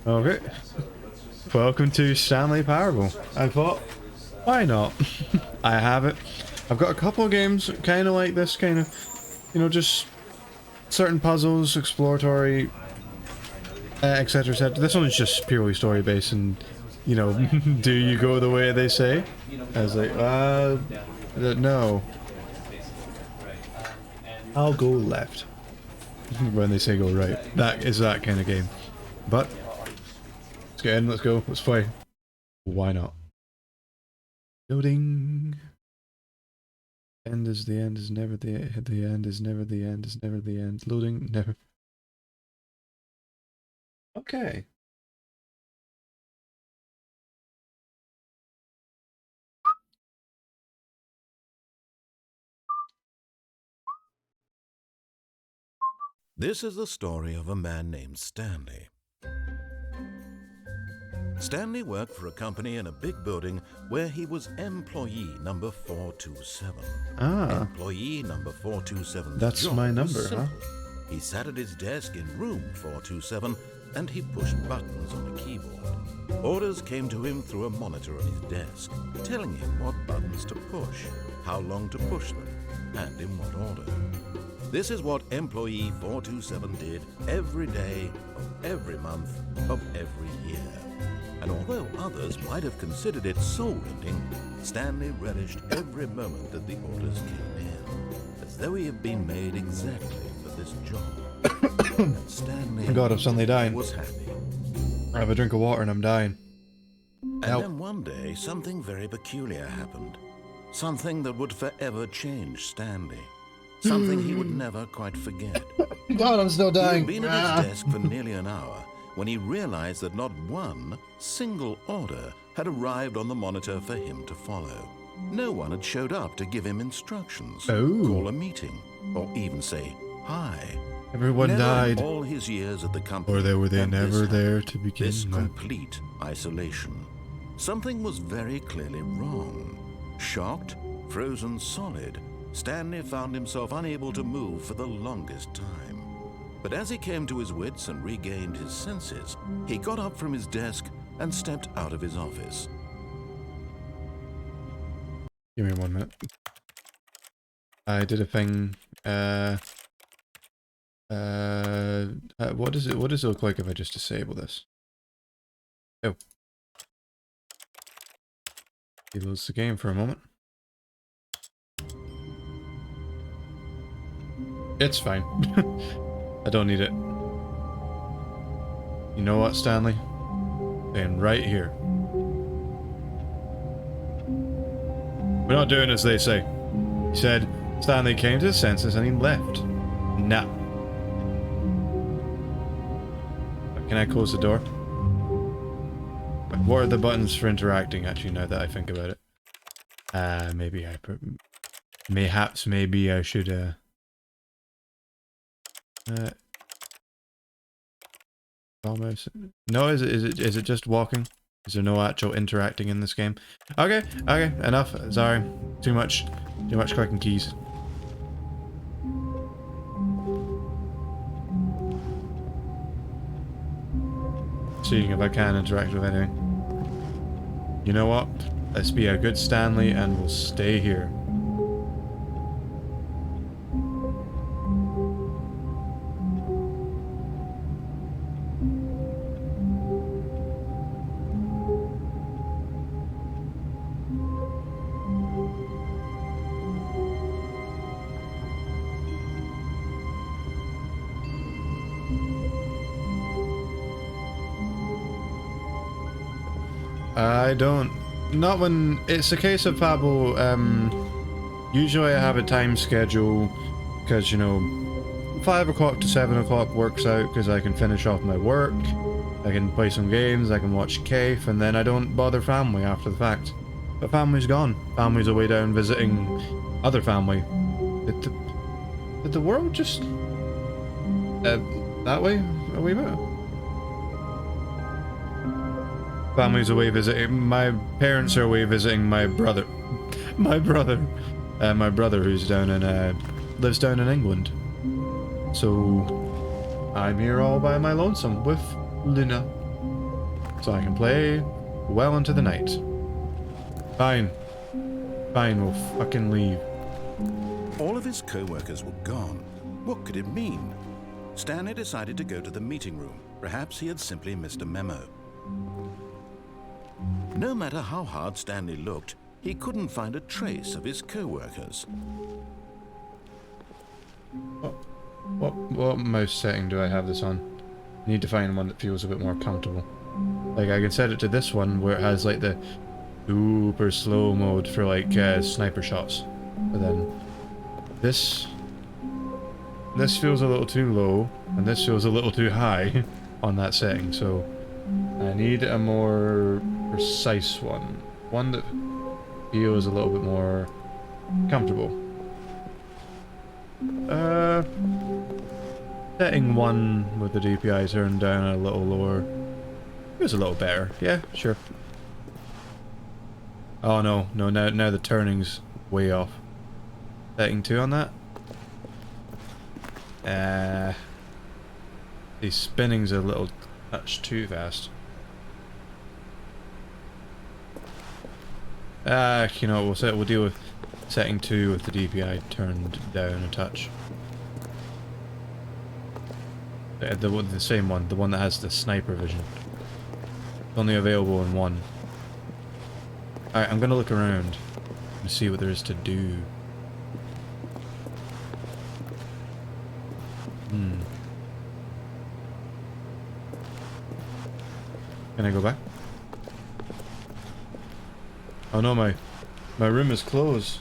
Okay. Welcome to Stanley Parable. I thought, why not? I have it. I've got a couple of games kind of like this, kind of, you know, just certain puzzles, exploratory, etc, etc. This one is just purely story based and, you know, do you go the way they say? I was like, no. I'll go left. When they say go right. That is that kind of game. But, let's get in, let's go, let's play. Why not? Loading. End is the end is never the end is never the end is never the end. Loading, never. Okay. This is the story of a man named Stanley. Stanley worked for a company in a big building where he was employee number 427. Ah. Employee number 427. That's my number, huh? He sat at his desk in room 427 and he pushed buttons on a keyboard. Orders came to him through a monitor on his desk, telling him what buttons to push, how long to push them, and in what order. This is what employee 427 did every day of every month of every year. And although others might have considered it soul-rending, Stanley relished every moment that the orders came in, as though he had been made exactly for this job. And Stanley God, I'm suddenly dying. was happy. I have a drink of water and I'm dying. And then one day, something very peculiar happened. Something that would forever change Stanley. Something he would never quite forget. God, I'm still dying. He had been at his desk for nearly an hour when he realized that not one single order had arrived on the monitor for him to follow. No one had showed up to give him instructions, call a meeting, or even say hi. Everyone Never died. in all his years at the company. Or were they had never this there happened. to begin This with. complete isolation. Something was very clearly wrong. Shocked, frozen solid, Stanley found himself unable to move for the longest time. But as he came to his wits and regained his senses, he got up from his desk and stepped out of his office. Give me 1 minute. I did a thing, what does it look like if I just disable this? Oh. Reloads the game for a moment. It's fine. I don't need it. You know what, Stanley? Staying right here. We're not doing as they say. He said Stanley came to his senses and he left. Now. Can I close the door? What are the buttons for interacting, actually, now that I think about it? Maybe I should, almost. No, is it just walking? Is there no actual interacting in this game? Okay, enough. Sorry, too much clicking keys. Seeing if I can interact with anything. You know what? Let's be a good Stanley and we'll stay here. I don't. Not when it's a case of Pablo. Usually I have a time schedule because, you know, 5 o'clock to 7 o'clock works out because I can finish off my work, I can play some games, I can watch Cave, and then I don't bother family after the fact. But family's gone. Family's away down visiting other family. Did the world just that way a wee bit? Family's away visiting. My parents are away visiting my brother. My brother who's down in lives down in England. So I'm here all by my lonesome with Luna. So I can play well into the night. Fine. Fine, we'll fucking leave. All of his co-workers were gone. What could it mean? Stanley decided to go to the meeting room. Perhaps he had simply missed a memo. No matter how hard Stanley looked, he couldn't find a trace of his co-workers. What mouse setting do I have this on? I need to find one that feels a bit more comfortable. Like, I can set it to this one where it has like the super slow mode for like sniper shots. But then this feels a little too low and this feels a little too high on that setting, so I need a more precise one. One that feels a little bit more comfortable. Setting 1 with the DPI turned down a little lower. It was a little better. Yeah, sure. Oh no, now the turning's way off. Setting 2 on that. The spinning's a little touch too fast. You know what, we'll deal with setting 2 with the DPI turned down a touch. The same one, the one that has the sniper vision. It's only available in 1. Alright, I'm gonna look around and see what there is to do. Can I go back? Oh no, my room is closed.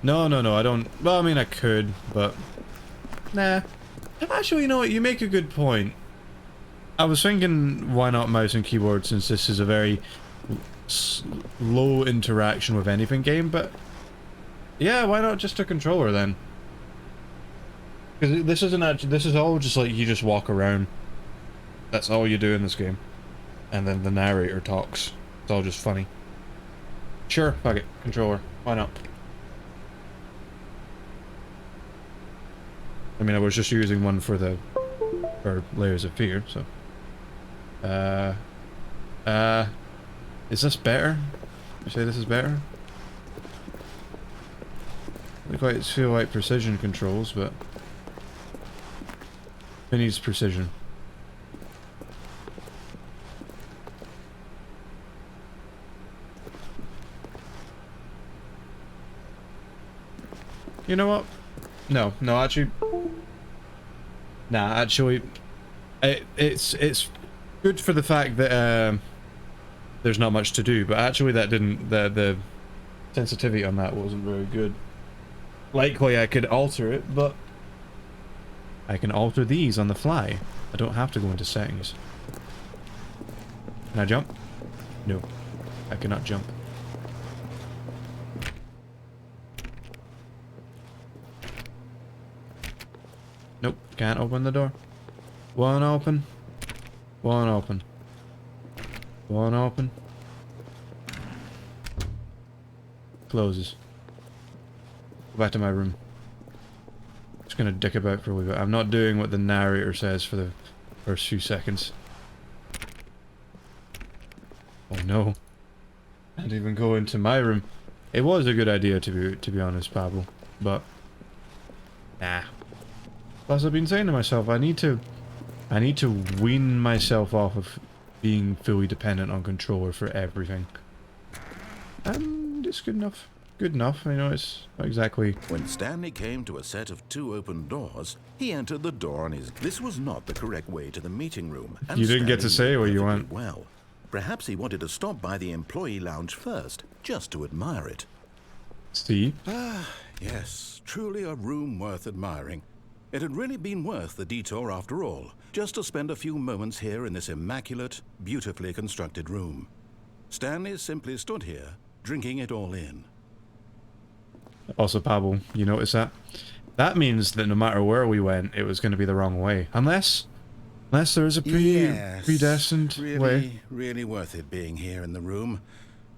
No, I don't. Well, I mean, I could, but nah. Actually, you know what? You make a good point. I was thinking, why not mouse and keyboard, since this is a very low interaction with anything game, but yeah, why not just a controller then? Because this isn't actually, this is all just like you just walk around. That's all you do in this game. And then the narrator talks. It's all just funny. Sure, fuck it. Controller. Why not? I mean, I was just using one for Layers of Fear, so. Is this better? You say this is better? They quite feel like precision controls, but it needs precision. You know what? No, actually. Nah, actually, it's good for the fact that there's not much to do, but actually that didn't, the sensitivity on that wasn't very good. Likely I could alter it, but I can alter these on the fly. I don't have to go into settings. Can I jump? No, I cannot jump. Nope, can't open the door. One open. One open. One open. Closes. Go back to my room. Just gonna dick about for a wee bit. I'm not doing what the narrator says for the first few seconds. Oh no. Can't even go into my room. It was a good idea to be honest, Pablo, but nah. Plus, I've been saying to myself, I need to wean myself off of being fully dependent on controller for everything. And it's good enough. Good enough, you know, it's not exactly... When Stanley came to a set of 2 open doors, he entered the door on his... This was not the correct way to the meeting room. And you didn't get to say where you went. Well, perhaps he wanted to stop by the employee lounge first, just to admire it. See? Ah, yes, truly a room worth admiring. It had really been worth the detour after all, just to spend a few moments here in this immaculate, beautifully constructed room. Stanley simply stood here, drinking it all in. Also, Pablo, you notice that? That means that no matter where we went, it was going to be the wrong way. Unless there is a predestined way. Really worth it being here in the room.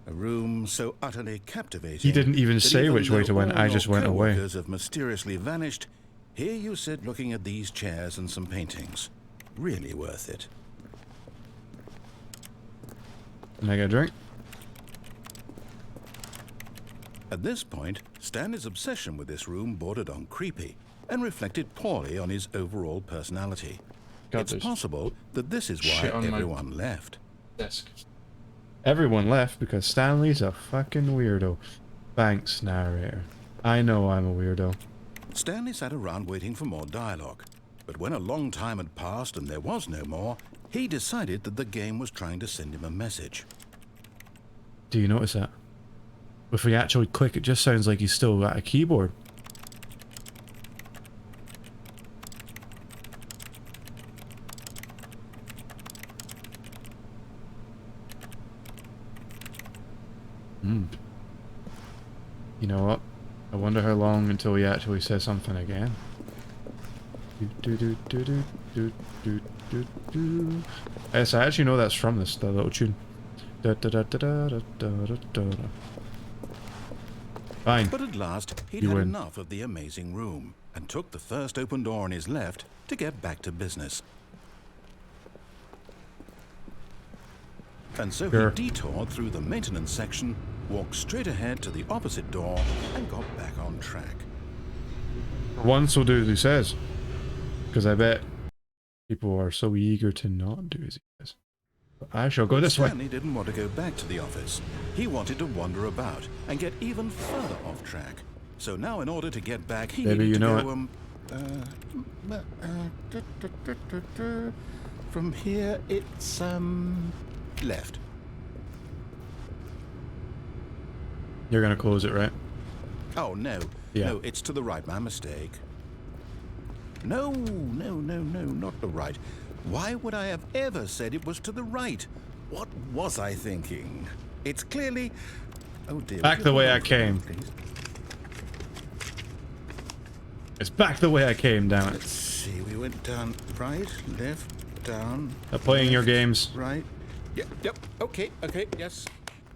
A room so utterly captivating. He didn't even say which way to went, I just went away. Have mysteriously vanished. Here you sit looking at these chairs and some paintings. Really worth it. Can I get a drink? At this point, Stanley's obsession with this room bordered on creepy and reflected poorly on his overall personality. God, It's possible that this is why shit on my everyone left. desk. Everyone left because Stanley's a fucking weirdo. Thanks, narrator. I know I'm a weirdo. Stanley sat around waiting for more dialogue. But when a long time had passed and there was no more, he decided that the game was trying to send him a message. Do you notice that? If we actually click, it just sounds like he's still at a keyboard. You know what? I wonder how long until he actually says something again. Yes, I actually know that's from this, the little tune. Fine. But at last, he'd You had win. enough of the amazing room and took the first open door on his left to get back to business. And so Sure. he detoured through the maintenance section, walked straight ahead to the opposite door, and got back on track. Once we'll do as he says. Because I bet people are so eager to not do as he says. But I shall go this way. Stanley didn't want to go back to the office. He wanted to wander about and get even further off track. So now in order to get back, he Maybe needed you to know go, from here, it's, left. You're gonna close it, right? Oh, no. Yeah. No, it's to the right. My mistake. No, not the right. Why would I have ever said it was to the right? What was I thinking? It's clearly... Oh, dear. Back the way I came. Please. It's back the way I came, damn it. Let's see. We went down right, left, down... Stop playing your games. Right. Yep. Okay, yes.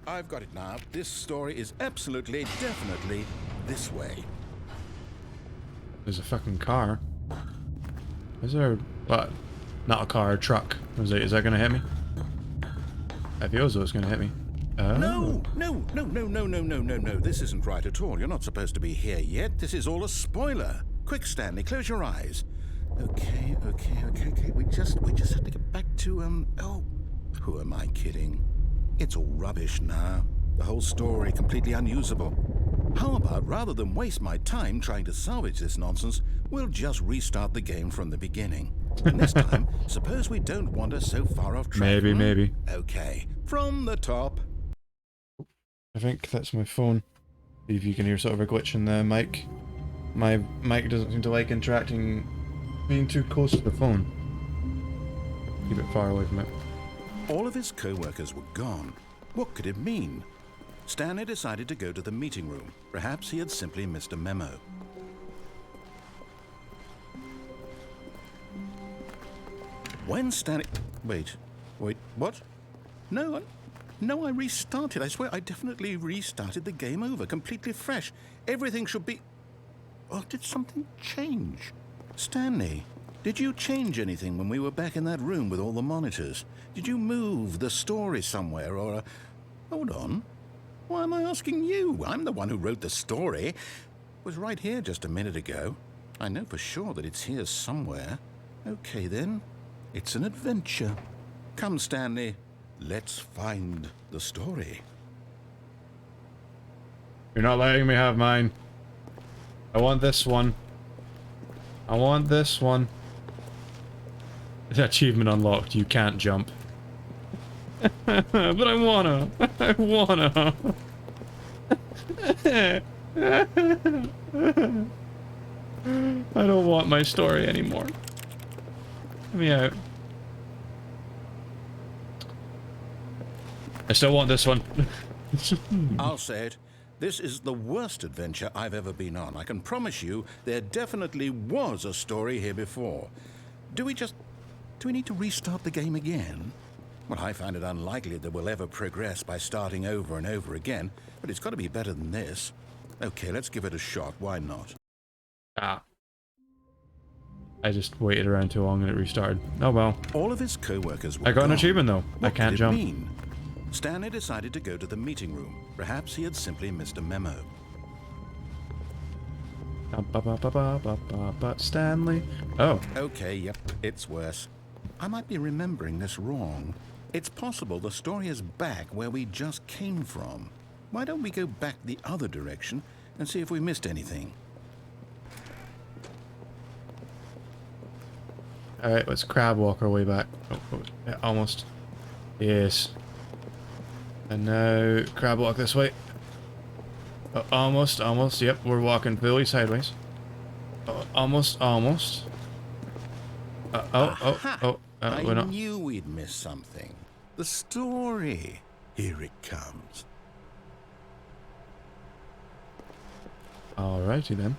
I've got it now. This story is absolutely, definitely this way. There's a fucking car. Is there... What? Not a car, a truck. Is that gonna hit me? I feel as though it's gonna hit me. Oh. No. This isn't right at all. You're not supposed to be here yet. This is all a spoiler. Quick, Stanley, close your eyes. Okay. We just have to get back to, oh, who am I kidding? It's all rubbish now. The whole story completely unusable. How about, rather than waste my time trying to salvage this nonsense, we'll just restart the game from the beginning. And this time, suppose we don't wander so far off track. Maybe. Okay, from the top. I think that's my phone. See if you can hear sort of a glitch in the mic. My mic doesn't seem to like interacting, being too close to the phone. Keep it far away from it. All of his co-workers were gone. What could it mean? Stanley decided to go to the meeting room. Perhaps he had simply missed a memo. When Stanley... Wait, what? No, I restarted. I swear I definitely restarted the game over, completely fresh. Everything should be... Oh, did something change? Stanley, did you change anything when we were back in that room with all the monitors? Did you move the story somewhere or... Hold on. Why am I asking you? I'm the one who wrote the story. It was right here just a minute ago. I know for sure that it's here somewhere. Okay, then. It's an adventure. Come, Stanley. Let's find the story. You're not letting me have mine. I want this one. I want this one. Achievement unlocked. You can't jump. But I wanna. I wanna. I don't want my story anymore. Let me out. I still want this one. I'll say it. This is the worst adventure I've ever been on. I can promise you there definitely was a story here before. Do we need to restart the game again? Well, I find it unlikely that we'll ever progress by starting over and over again, but it's got to be better than this. Okay, let's give it a shot. Why not? Ah. I just waited around too long and it restarted. Oh well. All of his co-workers were I got an gone. achievement though. I What can't could it jump. mean? Stanley decided to go to the meeting room. Perhaps he had simply missed a memo. Stanley. Oh. Okay, yep, it's worse. I might be remembering this wrong. It's possible the story is back where we just came from. Why don't we go back the other direction and see if we missed anything? Alright, let's crab walk our way back. Oh, yeah, almost. Yes. And now crab walk this way. Almost. Yep, we're walking fully sideways. Almost. I knew we'd miss something. The story. Here it comes. Alrighty then.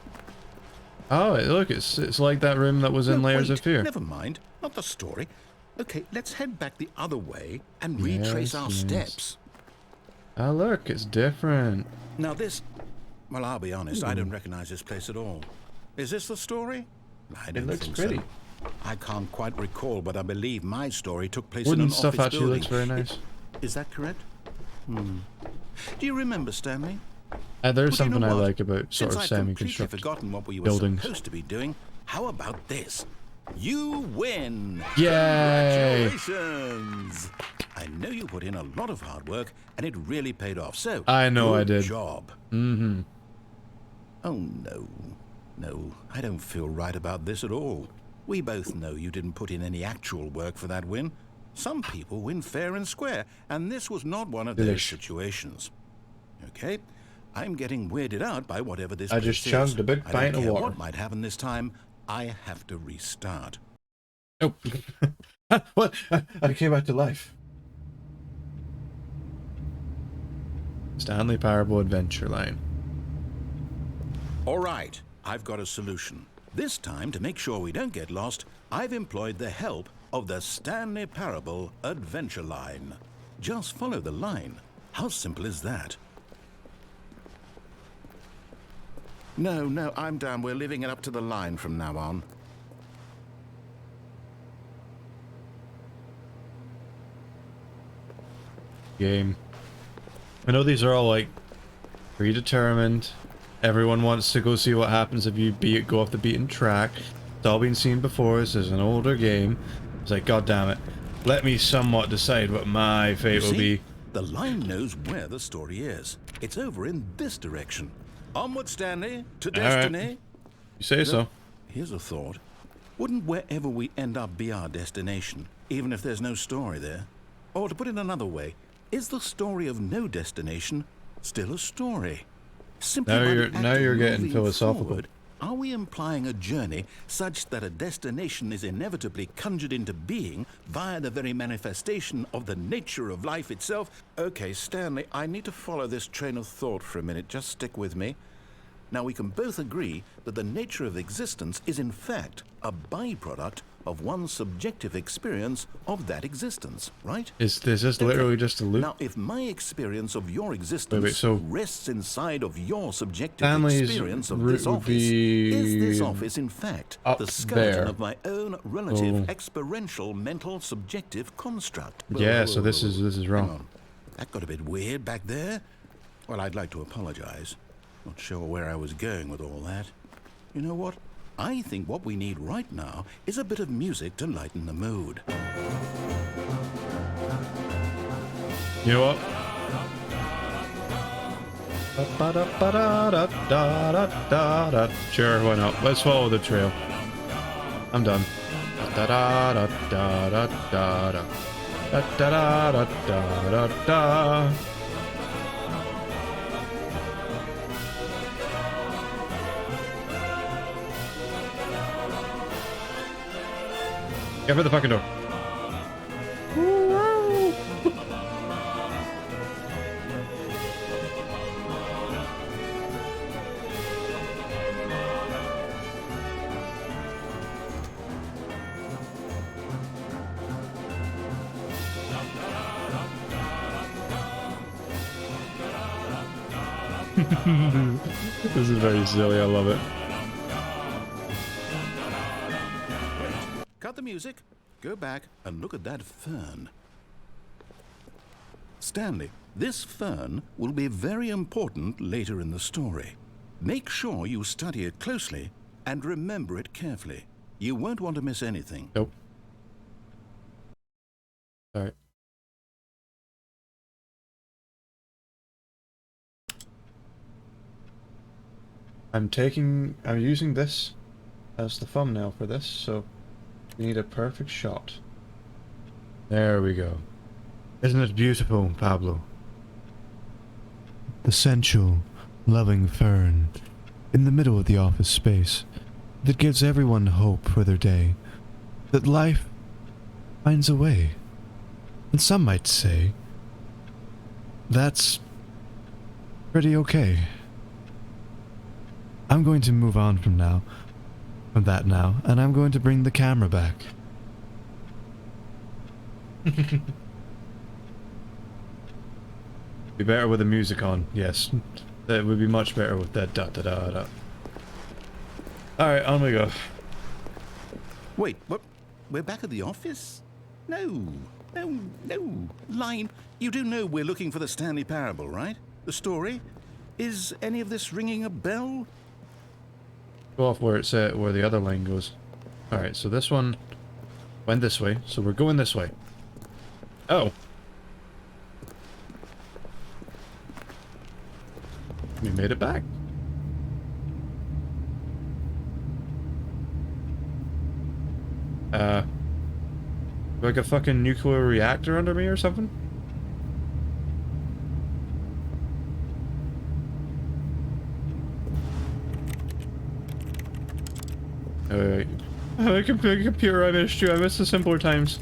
Oh, look, it's like that room that was in Layers of Fear. Never mind, not the story. Okay, let's head back the other way and retrace our steps. Oh, look, it's different. Now this, well, I'll be honest, I don't recognize this place at all. Is this the story? I don't looks think pretty. so. I can't quite recall, but I believe my story took place Wooden in an stuff office actually building. looks very nice. Is that correct? Do you remember, Stanley? There's something I what? like about sort Since of I've completely semi-constructed forgotten what we were buildings. supposed to be doing, how about this? You win! Yay! Congratulations! I know you put in a lot of hard work, and it really paid off. So I know I good did. job. Mm-hmm. Oh no, I don't feel right about this at all. We both know you didn't put in any actual work for that win. Some people win fair and square, and this was not one of those situations. Okay, I'm getting weirded out by whatever this I place just is. chugged a big I pint don't of care water. what might happen this time. I have to restart. Oh. What? I came back to life. Stanley Parable Adventure Line. All right, I've got a solution. This time, to make sure we don't get lost, I've employed the help of the Stanley Parable Adventure Line. Just follow the line. How simple is that? No, I'm down. We're leaving it up to the line from now on. Game. I know these are all like predetermined. Everyone wants to go see what happens if you go off the beaten track. It's all been seen before. This is an older game. It's like, god damn it. Let me somewhat decide what my fate will be. The line knows where the story is. It's over in this direction. Onward, Stanley, to destiny. Right. You say so. Here's a thought. Wouldn't wherever we end up be our destination, even if there's no story there? Or to put it another way, is the story of no destination still a story? Simply Now you're getting philosophical. Forward, are we implying a journey such that a destination is inevitably conjured into being via the very manifestation of the nature of life itself? Okay, Stanley, I need to follow this train of thought for a minute. Just stick with me. Now, we can both agree that the nature of existence is in fact a byproduct of one's subjective experience of that existence, right? Is this literally just a loop? Now, if my experience of your existence so rests inside of your subjective Stanley's experience of route this would office, be is this office in fact up the skeleton there. of my own relative experiential mental subjective construct? Yeah, so this is wrong. Hang on. That got a bit weird back there. Well, I'd like to apologize. Not sure where I was going with all that. You know what? I think what we need right now is a bit of music to lighten the mood. You know what? Sure, why not? Let's follow the trail. I'm done. Get for the fucking door. This is very silly, I love it. Cut the music, go back and look at that fern. Stanley, this fern will be very important later in the story. Make sure you study it closely and remember it carefully. You won't want to miss anything. Nope. Alright. I'm using this as the thumbnail for this, so we need a perfect shot. There we go. Isn't it beautiful, Pablo? The sensual, loving fern in the middle of the office space that gives everyone hope for their day, that life finds a way. And some might say that's pretty okay. I'm going to move on from that now, and I'm going to bring the camera back. Be better with the music on, yes. That would be much better with that da da da da. Alright, on we go. Wait, what? We're back at the office? No. Line, you do know we're looking for the Stanley Parable, right? The story? Is any of this ringing a bell? Go off where it's at, where the other line goes. Alright, so this one went this way, so we're going this way. Oh. We made it back. Like a fucking nuclear reactor under me or something? Wait. Oh, computer, I missed you. I missed the simpler times.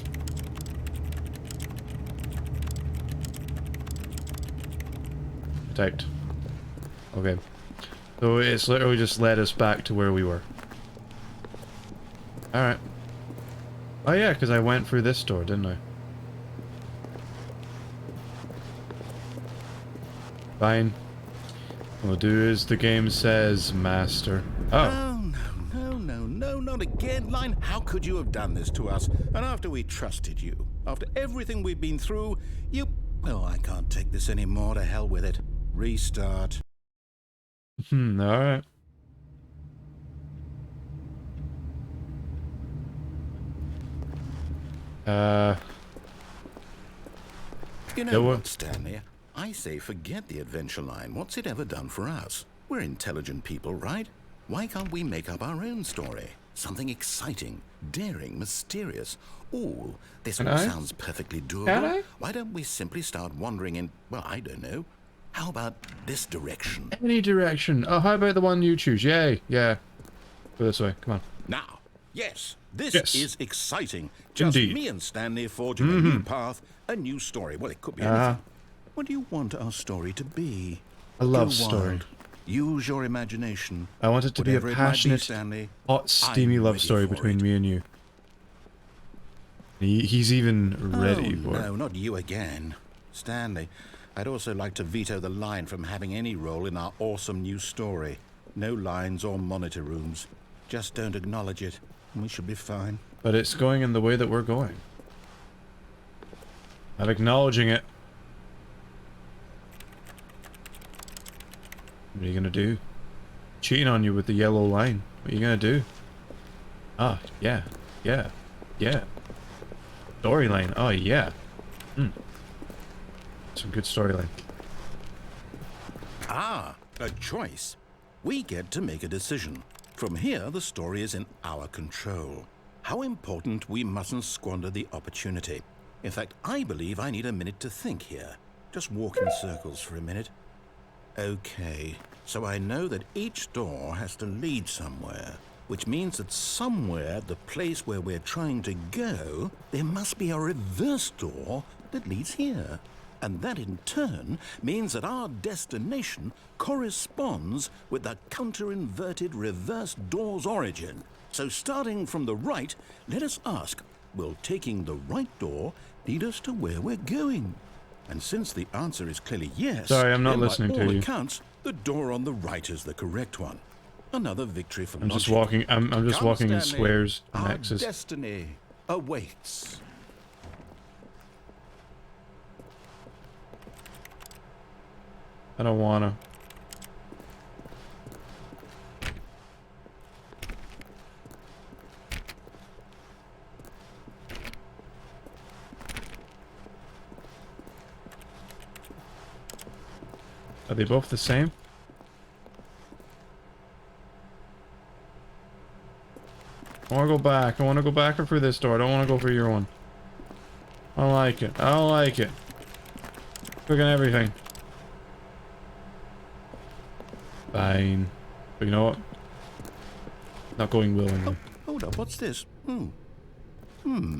Detect. Okay. So it's literally just led us back to where we were. Alright. Oh yeah, because I went through this door, didn't I? Fine. We'll do as the game says, master. Oh. No, not again, Line. How could you have done this to us? And after we trusted you, after everything we've been through, you... Oh, I can't take this anymore. To hell with it. Restart. Alright. You know what, Stanley? I say forget the adventure line. What's it ever done for us? We're intelligent people, right? Why can't we make up our own story? Something exciting, daring, mysterious. Ooh, this all sounds perfectly doable. Why don't we simply start wandering in, well, I don't know. How about this direction? Any direction. Oh, how about the one you choose? Yay. Yeah. Go this way. Come on. Now, yes, this is exciting. Just Indeed. me and Stanley forging a new path, a new story. Well, it could be anything. What do you want our story to be? A love story. Use your imagination. I want it to be a Whatever passionate, Stanley, hot, steamy love story between me and you. He's even ready for it. No, not you again. Stanley, I'd also like to veto the line from having any role in our awesome new story. No lines or monitor rooms. Just don't acknowledge it, and we should be fine. But it's going in the way that we're going. Not acknowledging it. What are you gonna do? Cheating on you with the yellow line. What are you gonna do? Ah, yeah. Storyline. Oh, yeah. Some good storyline. Ah, a choice. We get to make a decision. From here, the story is in our control. How important we mustn't squander the opportunity. In fact, I believe I need a minute to think here. Just walk in circles for a minute. Okay, so I know that each door has to lead somewhere, which means that somewhere, the place where we're trying to go, there must be a reverse door that leads here. And that in turn means that our destination corresponds with the counter-inverted reverse door's origin. So starting from the right, let us ask, will taking the right door lead us to where we're going? And since the answer is clearly yes, sorry, I'm not listening to you. By all accounts, the door on the right is the correct one. Another victory for I'm just walking. I'm just walking in squares and X's. Our destiny awaits. I don't wanna. Are they both the same? I wanna go back. I wanna go back or through this door. I don't wanna go through your one. I don't like it. I don't like it. Cooking everything. Fine. But you know what? Not going willingly. Oh, hold up, what's this? The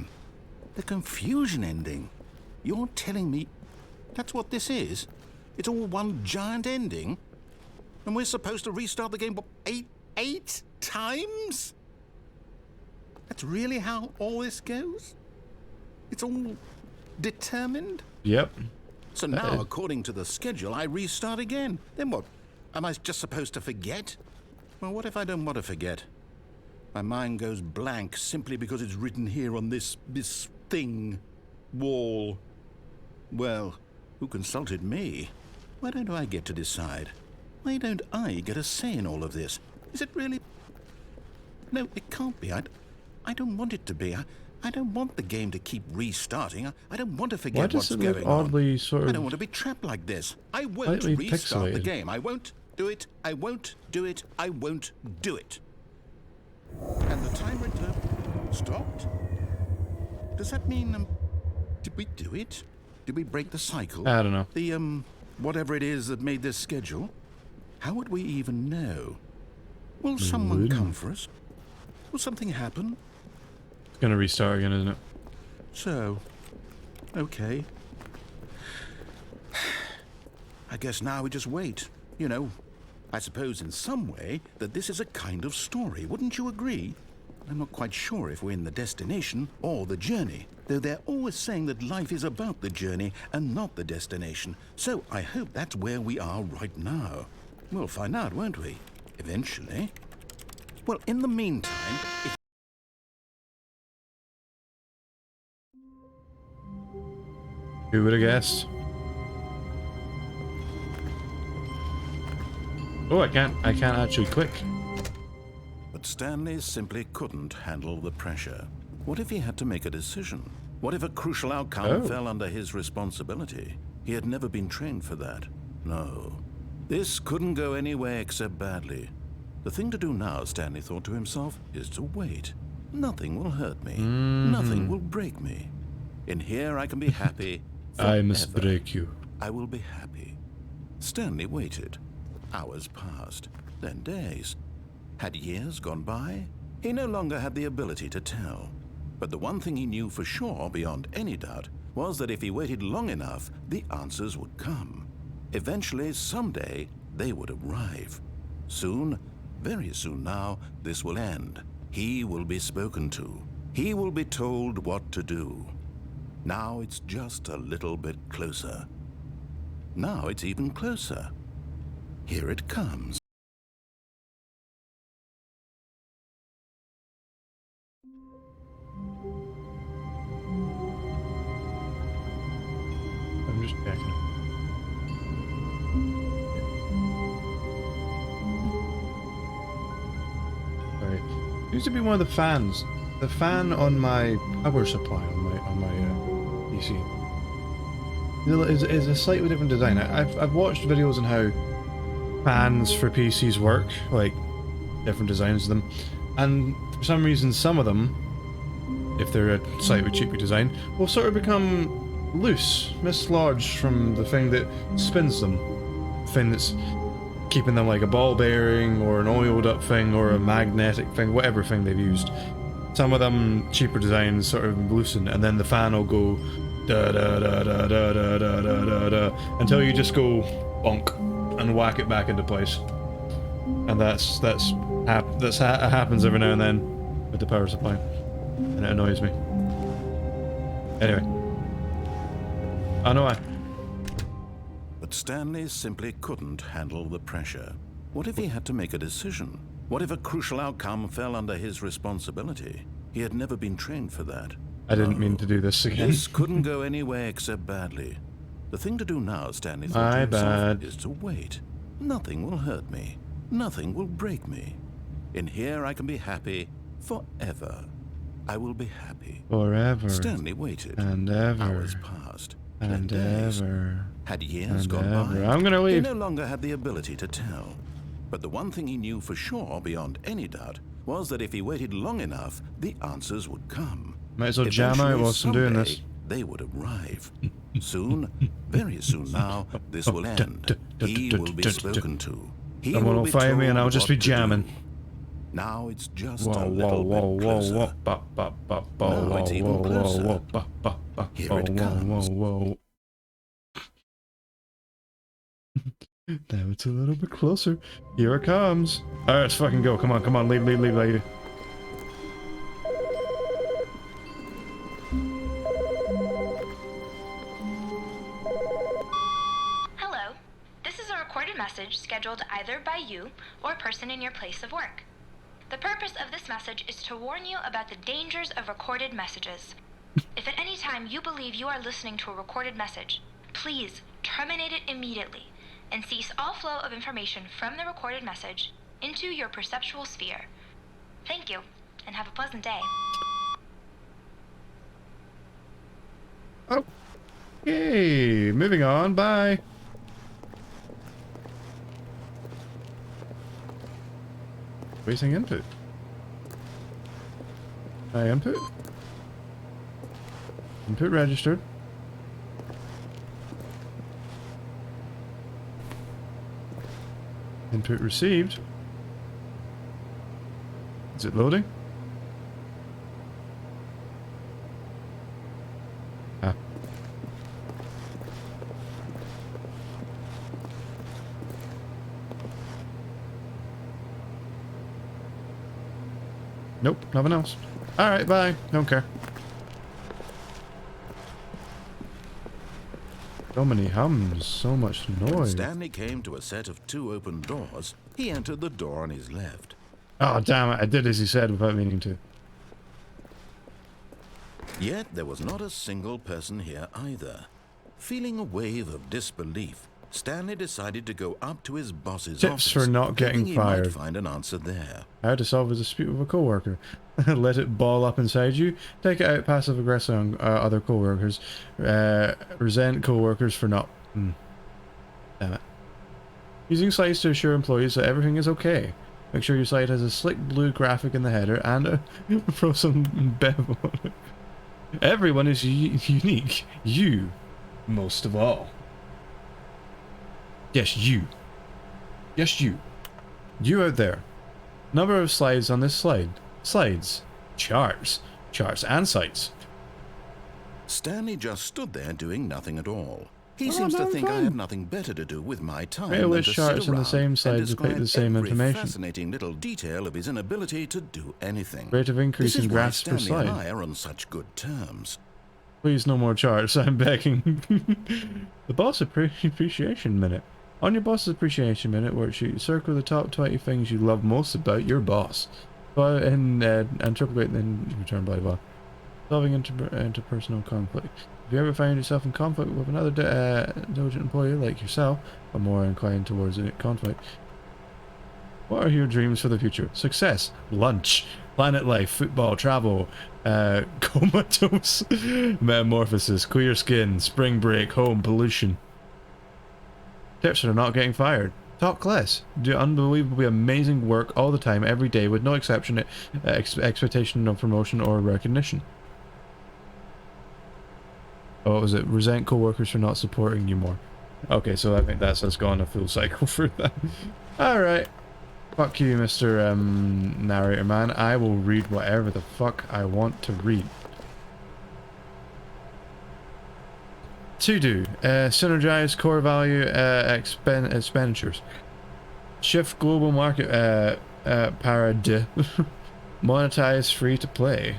confusion ending. You're telling me that's what this is? It's all one giant ending? And we're supposed to restart the game, what, eight times? That's really how all this goes? It's all determined? Yep. So now, according to the schedule, I restart again. Then what? Am I just supposed to forget? Well, what if I don't want to forget? My mind goes blank simply because it's written here on this thing. Wall. Well, who consulted me? Why don't I get to decide? Why don't I get a say in all of this? Is it really... No, it can't be. I don't want it to be. I don't want the game to keep restarting. I don't want to forget what's going on. Why does it look oddly sort of... I don't want to be trapped like this. I won't restart the game. I won't do it. I won't do it. I won't do it. And the timer stopped? Does that mean, did we do it? Did we break the cycle? I don't know. The, whatever it is that made this schedule? How would we even know? Will someone come for us? Will something happen? It's gonna restart again, isn't it? So, okay. I guess now we just wait. You know, I suppose in some way that this is a kind of story. Wouldn't you agree? I'm not quite sure if we're in the destination or the journey, though they're always saying that life is about the journey and not the destination. So I hope that's where we are right now. We'll find out, won't we? Eventually. Well, in the meantime, if... Who would have guessed? Oh, I can't actually click. But Stanley simply couldn't handle the pressure. What if he had to make a decision? What if a crucial outcome fell under his responsibility? He had never been trained for that. No. This couldn't go anywhere except badly. The thing to do now, Stanley thought to himself, is to wait. Nothing will hurt me. Nothing will break me. In here I can be happy forever. I must break you. I will be happy. Stanley waited. Hours passed, then days. Had years gone by? He no longer had the ability to tell. But the one thing he knew for sure, beyond any doubt, was that if he waited long enough, the answers would come. Eventually, someday, they would arrive. Soon, very soon now, this will end. He will be spoken to. He will be told what to do. Now it's just a little bit closer. Now it's even closer. Here it comes. I'm just checking. Sorry. Used to be one of the fans. The fan on my power supply on my PC. Is a slightly different design. I've watched videos on how fans for PCs work, like different designs of them, and for some reason some of them, if they're a slightly cheaply designed, will sort of become loose, mislodged from the thing that spins them, the thing that's keeping them, like a ball bearing or an oiled up thing or a magnetic thing, whatever thing they've used. Some of them cheaper designs sort of loosen, and then the fan will go da da da da da da da da da da until you just go bonk and whack it back into place. And that happens every now and then with the power supply, and it annoys me. Anyway, I know I. But Stanley simply couldn't handle the pressure. What if he had to make a decision? What if a crucial outcome fell under his responsibility? He had never been trained for that. I didn't mean to do this again. This couldn't go anywhere except badly. The thing to do now, Stanley thought My to himself, bad. is to wait. Nothing will hurt me. Nothing will break me. In here I can be happy forever. I will be happy. Forever. Stanley waited. And ever. Hours passed. And then days. ever. Had years And gone ever. by? I'm gonna He leave. no longer had the ability to tell. But the one thing he knew for sure, beyond any doubt, was that if he waited long enough, the answers would come. Might as well jam out whilst I'm doing this. They would arrive. Soon, very soon now, this will end. He will be spoken to. Someone will find me and I'll just be jamming. Now it's just Whoa, a whoa, little whoa, bit whoa, closer. whoa, Now it's even closer. Here it comes. whoa. Now it's a little bit closer. Here it comes. Alright, let's fucking go. Come on, leave, lady. Hello. This is a recorded message scheduled either by you or a person in your place of work. The purpose of this message is to warn you about the dangers of recorded messages. If at any time you believe you are listening to a recorded message, please terminate it immediately and cease all flow of information from the recorded message into your perceptual sphere. Thank you, and have a pleasant day. Okay, moving on. Bye. Wasting input. Input. Input registered. Input received. Is it loading? Ah. Nope, nothing else. Alright, bye. Don't care. So many hums, so much When noise. Stanley came to a set of 2 open doors, he entered the door on his left. Oh, damn it. I did as he said without meaning to. Yet there was not a single person here either. Feeling a wave of disbelief, Stanley decided to go up to his boss's office. Tips for not getting thinking he fired. might find an answer there. How to solve a dispute with a coworker. Let it ball up inside you. Take it out passive aggressive on other coworkers. Resent coworkers for not... Damn it. Using slides to assure employees that everything is okay. Make sure your slide has a slick blue graphic in the header and throw some bevel on it. Everyone is unique. You, most of all. Yes, you. Yes, you. You out there. Number of slides on this slide. Slides. Charts. Charts and sites. Stanley just stood there doing nothing at all. He Oh, seems to no, think I fine. have nothing better to do with my time Railway than to sit charts in the around same and slide depict the describe same every information. fascinating little detail of his inability to do anything. Rate of increase This is in why graphs per Stanley and slide. I are on such good terms. Please, no more charts. I'm begging. The boss appreciation minute. On your boss's appreciation minute worksheet, circle the top 20 things you love most about your boss. And triple great, then return blah blah. Solving interpersonal conflict. If you ever find yourself in conflict with another diligent employee like yourself, or more inclined towards conflict, what are your dreams for the future? Success, lunch, planet life, football, travel, comatose, metamorphosis, queer skin, spring break, home, pollution. Tips for not getting fired. Talk less. Do unbelievably amazing work all the time, every day, with no exception, expectation of promotion or recognition. Oh, what was it? Resent co-workers for not supporting you more. Okay, so I think that's us gone a full cycle for that. Alright. Fuck you, Mr. Narrator Man. I will read whatever the fuck I want to read. To do. Synergize core value expenditures. Shift global market parad. Monetize free to play.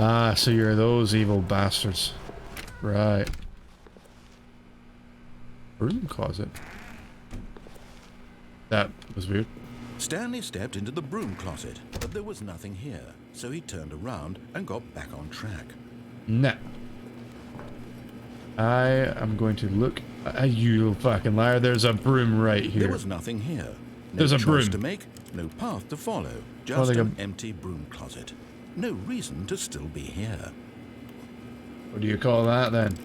Ah, so you're those evil bastards. Right. Broom closet. That was weird. Stanley stepped into the broom closet, but there was nothing here, so he turned around and got back on track. Nah. I am going to look. You fucking liar! There's a broom right here. There was nothing here. No There's a choice broom to make, no path to follow. Oh, Just like an empty broom closet. No reason to still be here. What do you call that then?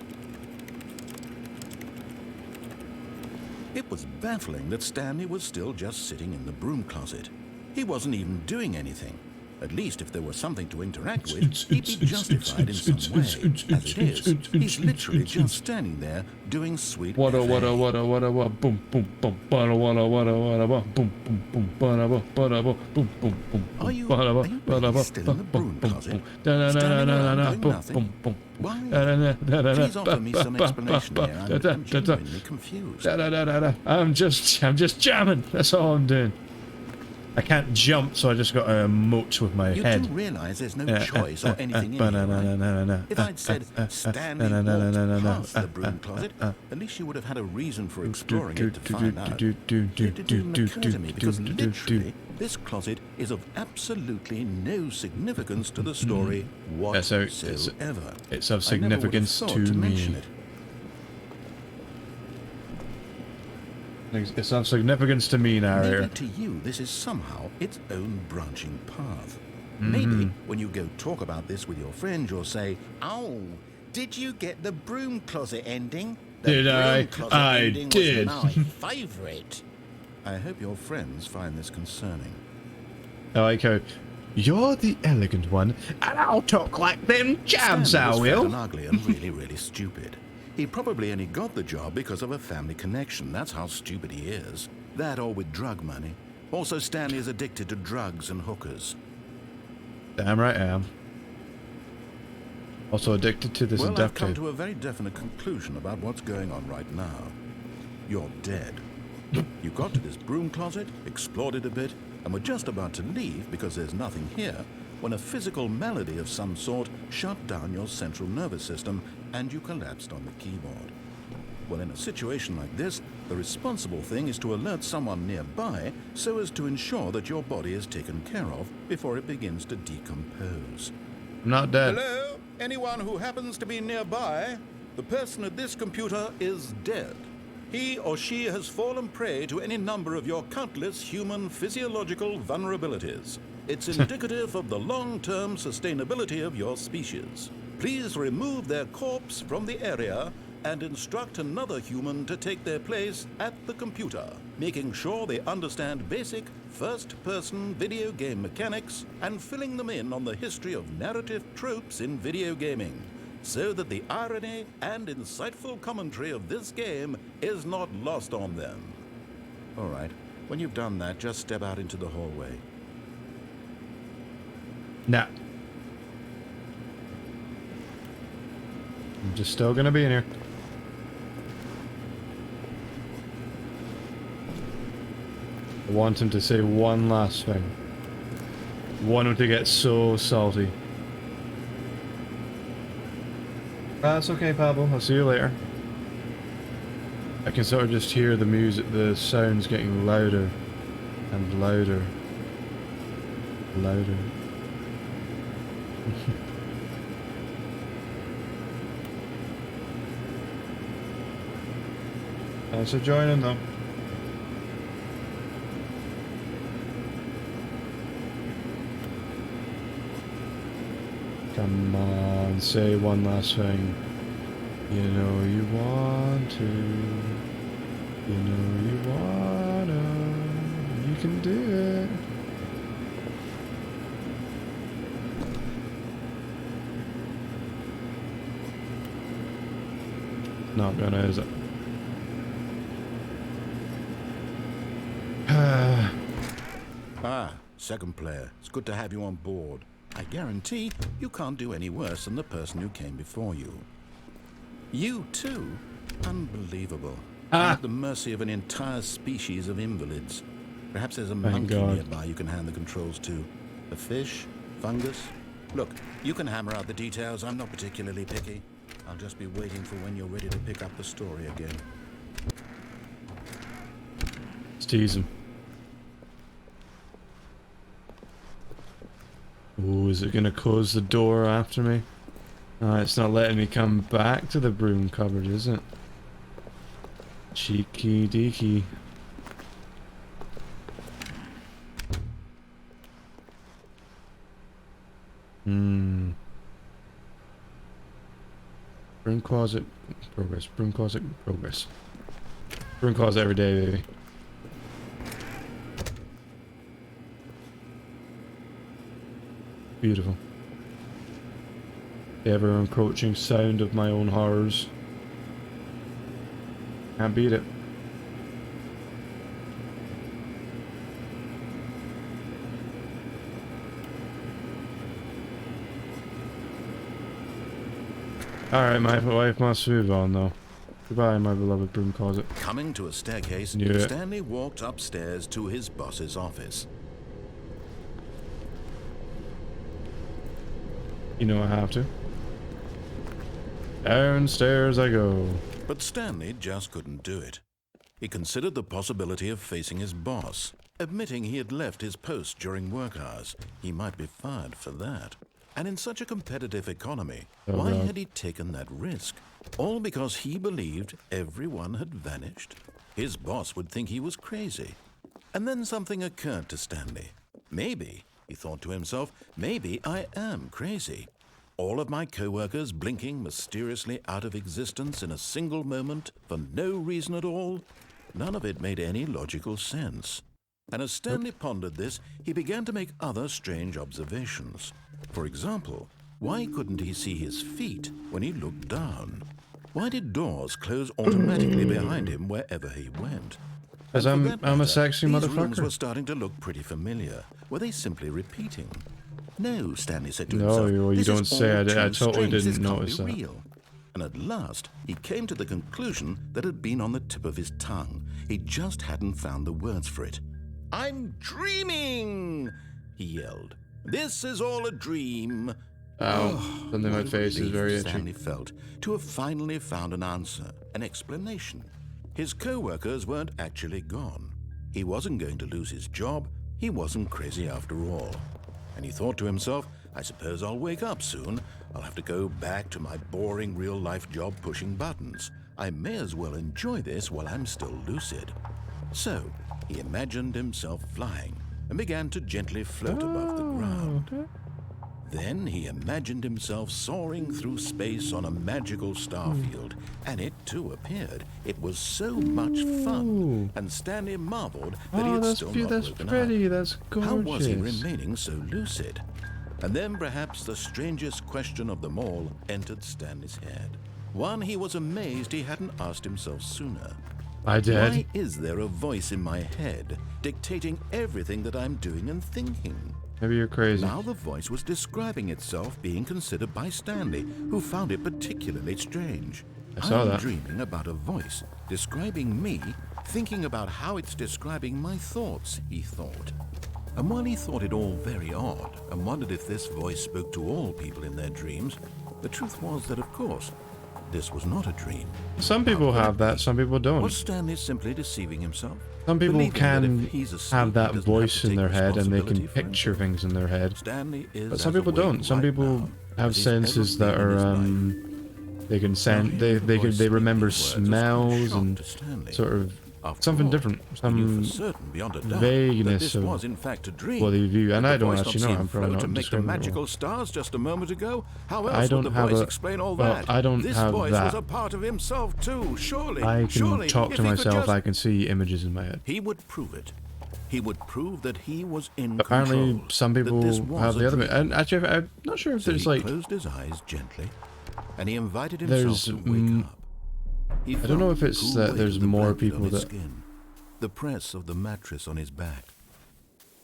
It was baffling that Stanley was still just sitting in the broom closet. He wasn't even doing anything. At least if there was something to interact with, he'd be justified in some way. As it is, he's literally just standing there doing sweet Wada FA. wada wada wada wada boom boom boom wada wada wada wada boom boom boom wada wada boom boom boom. Are you really still in the broom closet? Standing around doing nothing? Why? Please offer me some explanation here. I'm genuinely confused. I'm just jamming. That's all I'm doing. I can't jump, so I just got to emote with my head. You do realise there's no choice or anything in here, right? If I'd said Stanley walked past the broom closet, at least you would have had a reason for exploring it to find out. It didn't occur to me because literally this closet is of absolutely no significance to the story whatsoever. It's of significance to me. It's of significance to me, narrator. Maybe to you this is somehow its own branching path. Maybe when you go talk about this with your friend, you'll say, "Oh, did you get the broom closet ending? Did I? I did. Was my favourite." I hope your friends find this concerning. I like how you're the elegant one, and I'll talk like them jams, I Stanley was fat will. and ugly and really, really stupid. He probably only got the job because of a family connection. That's how stupid he is. That or with drug money. Also, Stanley is addicted to drugs and hookers. Damn right I am. Also addicted to this Well, I've come inductive. to a very definite conclusion about what's going on right now. You're dead. You got to this broom closet, explored it a bit, and were just about to leave because there's nothing here, when a physical malady of some sort shut down your central nervous system and you collapsed on the keyboard. Well, in a situation like this, the responsible thing is to alert someone nearby so as to ensure that your body is taken care of before it begins to decompose. I'm not dead. Hello? Anyone who happens to be nearby? The person at this computer is dead. He or she has fallen prey to any number of your countless human physiological vulnerabilities. It's indicative of the long-term sustainability of your species. Please remove their corpse from the area and instruct another human to take their place at the computer, making sure they understand basic first-person video game mechanics and filling them in on the history of narrative tropes in video gaming, so that the irony and insightful commentary of this game is not lost on them. All right, when you've done that, just step out into the hallway. Nah. I'm just still gonna be in here. I want him to say one last thing. I want him to get so salty. That's okay, Pablo. I'll see you later. I can sort of just hear the music, the sounds getting louder and louder. Louder. Thanks for joining though. Come on, say one last thing. You know you want to. You know you wanna. You can do it. Not gonna, is it? Second player. It's good to have you on board. I guarantee you can't do any worse than the person who came before you. You too? Unbelievable. At the mercy of an entire species of invalids. Perhaps there's a monkey nearby you can hand the controls to. A fish? Fungus? Look, you can hammer out the details. I'm not particularly picky. I'll just be waiting for when you're ready to pick up the story again. Let's tease him. Oh, is it gonna close the door after me? It's not letting me come back to the broom cupboard, is it? Cheeky deeky. Broom closet, progress. Broom closet, progress. Broom closet every day, baby. Beautiful. The ever encroaching sound of my own horrors. Can't beat it. Alright, my wife must move on though. Goodbye, my beloved broom closet. Coming to a staircase, Yeah. Stanley walked upstairs to his boss's office. You know I have to. Downstairs I go. But Stanley just couldn't do it. He considered the possibility of facing his boss, admitting he had left his post during work hours. He might be fired for that. And in such a competitive economy, why God. had he taken that risk? All because he believed everyone had vanished? His boss would think he was crazy. And then something occurred to Stanley. Maybe, he thought to himself, maybe I am crazy. All of my co-workers blinking mysteriously out of existence in a single moment for no reason at all? None of it made any logical sense. And as Stanley pondered this, he began to make other strange observations. For example, why couldn't he see his feet when he looked down? Why did doors close automatically behind him wherever he went? Because And for I'm that a matter, sexy these rooms motherfucker. were starting to look pretty familiar. Were they simply repeating? No, Stanley said to No, himself. you This don't is say. all I too totally strange. This didn't can't notice be that. real. And at last, he came to the conclusion that had been on the tip of his tongue. He just hadn't found the words for it. I'm dreaming, he yelled. This is all a dream. Ow. Something in my What a face is relief very itchy. Stanley felt to have finally found an answer, an explanation. His co-workers weren't actually gone. He wasn't going to lose his job. He wasn't crazy after all. And he thought to himself, I suppose I'll wake up soon. I'll have to go back to my boring real-life job pushing buttons. I may as well enjoy this while I'm still lucid. So, he imagined himself flying and began to gently float above the ground. Okay. Then he imagined himself soaring through space on a magical starfield, and it too appeared. It was so much fun, and Stanley marveled that he Oh, had that's still beautiful. not That's woken pretty. up. That's gorgeous. How was he remaining so lucid? And then perhaps the strangest question of them all entered Stanley's head. One he was amazed he hadn't asked himself sooner. I did. Why is there a voice in my head dictating everything that I'm doing and thinking? Maybe you're crazy. Now the voice was describing itself being considered by Stanley, who found it particularly strange. I saw I'm that. dreaming about a voice describing me, thinking about how it's describing my thoughts, he thought. And while he thought it all very odd and wondered if this voice spoke to all people in their dreams, the truth was that, of course, this was not a dream. Some people have that. Some people don't. Was Stanley simply deceiving himself? Some people Believing that can if he's asleep, have he that doesn't voice have to in their take head and they can responsibility for picture himself? things in their head. Stanley is But some as people awake don't. Some right people now have as he's ever senses that been in are his life. they can Now, send hearing the voice they remember speak these words was quite a smells shock and to Stanley. sort of After something all, different, he knew some for certain, beyond a doubt, that vagueness this of was in fact a dream. what they view. And Had I the don't voice actually not know. seen I'm probably float not and make the describing it magical well. stars just a moment ago? How I else don't would the have voice a- explain all well, that? I don't this have voice that. was a part of himself too. Surely, I can surely, talk if to he could myself. just- I can see images in my head. He would prove it. He would prove that he was in Apparently, control. some that people this was have a the other bit. dream. And actually, I'm not sure if So there's he like closed his eyes gently, and he invited himself there's. to wake up. He I don't know felt if it's the cool that weight there's of the more blanket on people his that skin, the press of the mattress on his back.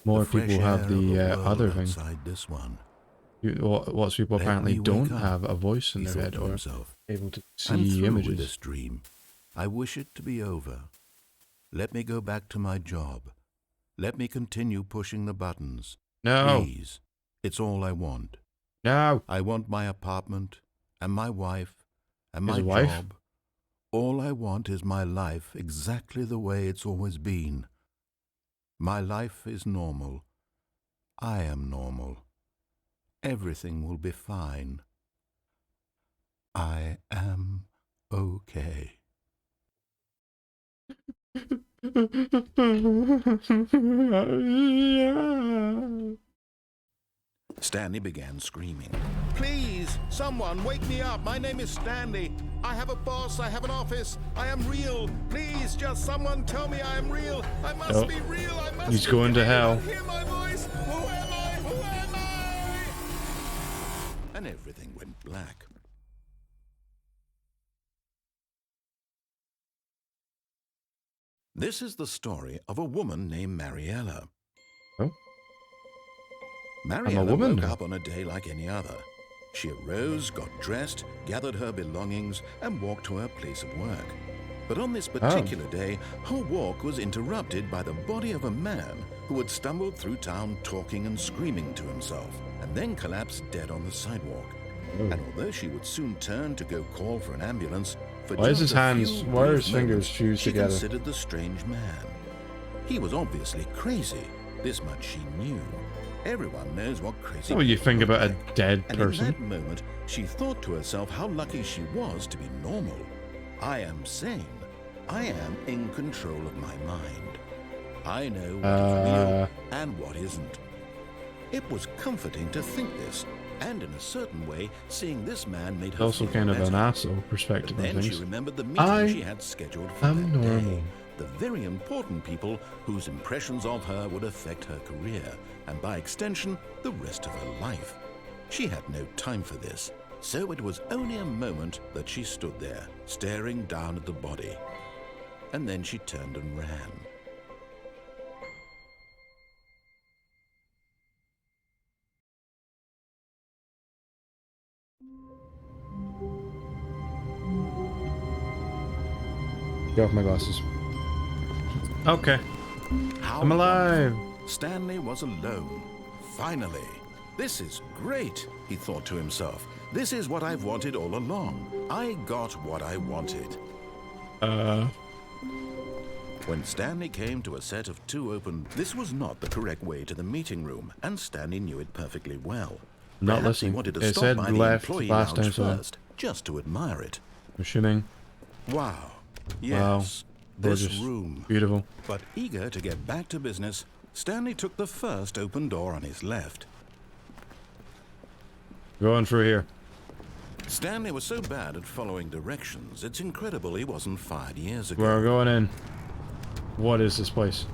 more the fresh people have air of the world other thing. outside this one. Lots of people Let apparently me wake don't up, have a voice in he their thought head to or himself. able to I'm see through images. with this dream. I wish it to be over. Let me go back to my job. Let me continue pushing the buttons. No, Please. It's all I want. no. I want my apartment and my wife and my His wife? job. All I want is my life exactly the way it's always been. My life is normal. I am normal. Everything will be fine. I am okay. Stanley began screaming. Please, someone, wake me up. My name is Stanley. I have a boss. I have an office. I am real. Please, just someone tell me I am real. I must be real. I must He's going to hell. Hear my voice. Who am I? Who am I? And everything went black. This is the story of a woman named Mariella. Oh? Mariella woman woke now. up on a day like any other. She arose, got dressed, gathered her belongings, and walked to her place of work. But on this particular day, her walk was interrupted by the body of a man who had stumbled through town talking and screaming to himself, and then collapsed dead on the sidewalk. And although she would soon turn to go call for an ambulance, for Why is just his a hands, few why are brief his fingers moments, fused she together? considered the strange man. He was obviously crazy. This much she knew. Everyone knows what crazy What do you people think look about a like. dead And person? in that moment, she thought to herself how lucky she was to be normal. I am sane. I am in control of my mind. I know what is real and what isn't. It was comforting to think this, and in a certain way, seeing this man made her Also feel kind of better. an asshole perspective But on then she things. remembered the meeting I she had scheduled for am that normal. day. The very important people whose impressions of her would affect her career, and by extension, the rest of her life. She had no time for this, so it was only a moment that she stood there, staring down at the body. And then she turned and ran. Get off my glasses. Okay. How I'm alive. Stanley was alone. Finally. This is great, he thought to himself. This is what I've wanted all along. I got what I wanted. When Stanley came to a set of two open, this was not the correct way to the meeting room, and Stanley knew it perfectly well. Not Perhaps he listening. wanted to It stop said by the left employee last lounge time, so first, just to admire it. I'm assuming. Wow. Wow. Yes. This Gorgeous. room. Beautiful. But eager to get back to business, Stanley took the first open door on his left. Going through here. Stanley was so bad at following directions, it's incredible he wasn't fired years ago. We're going in. What is this place?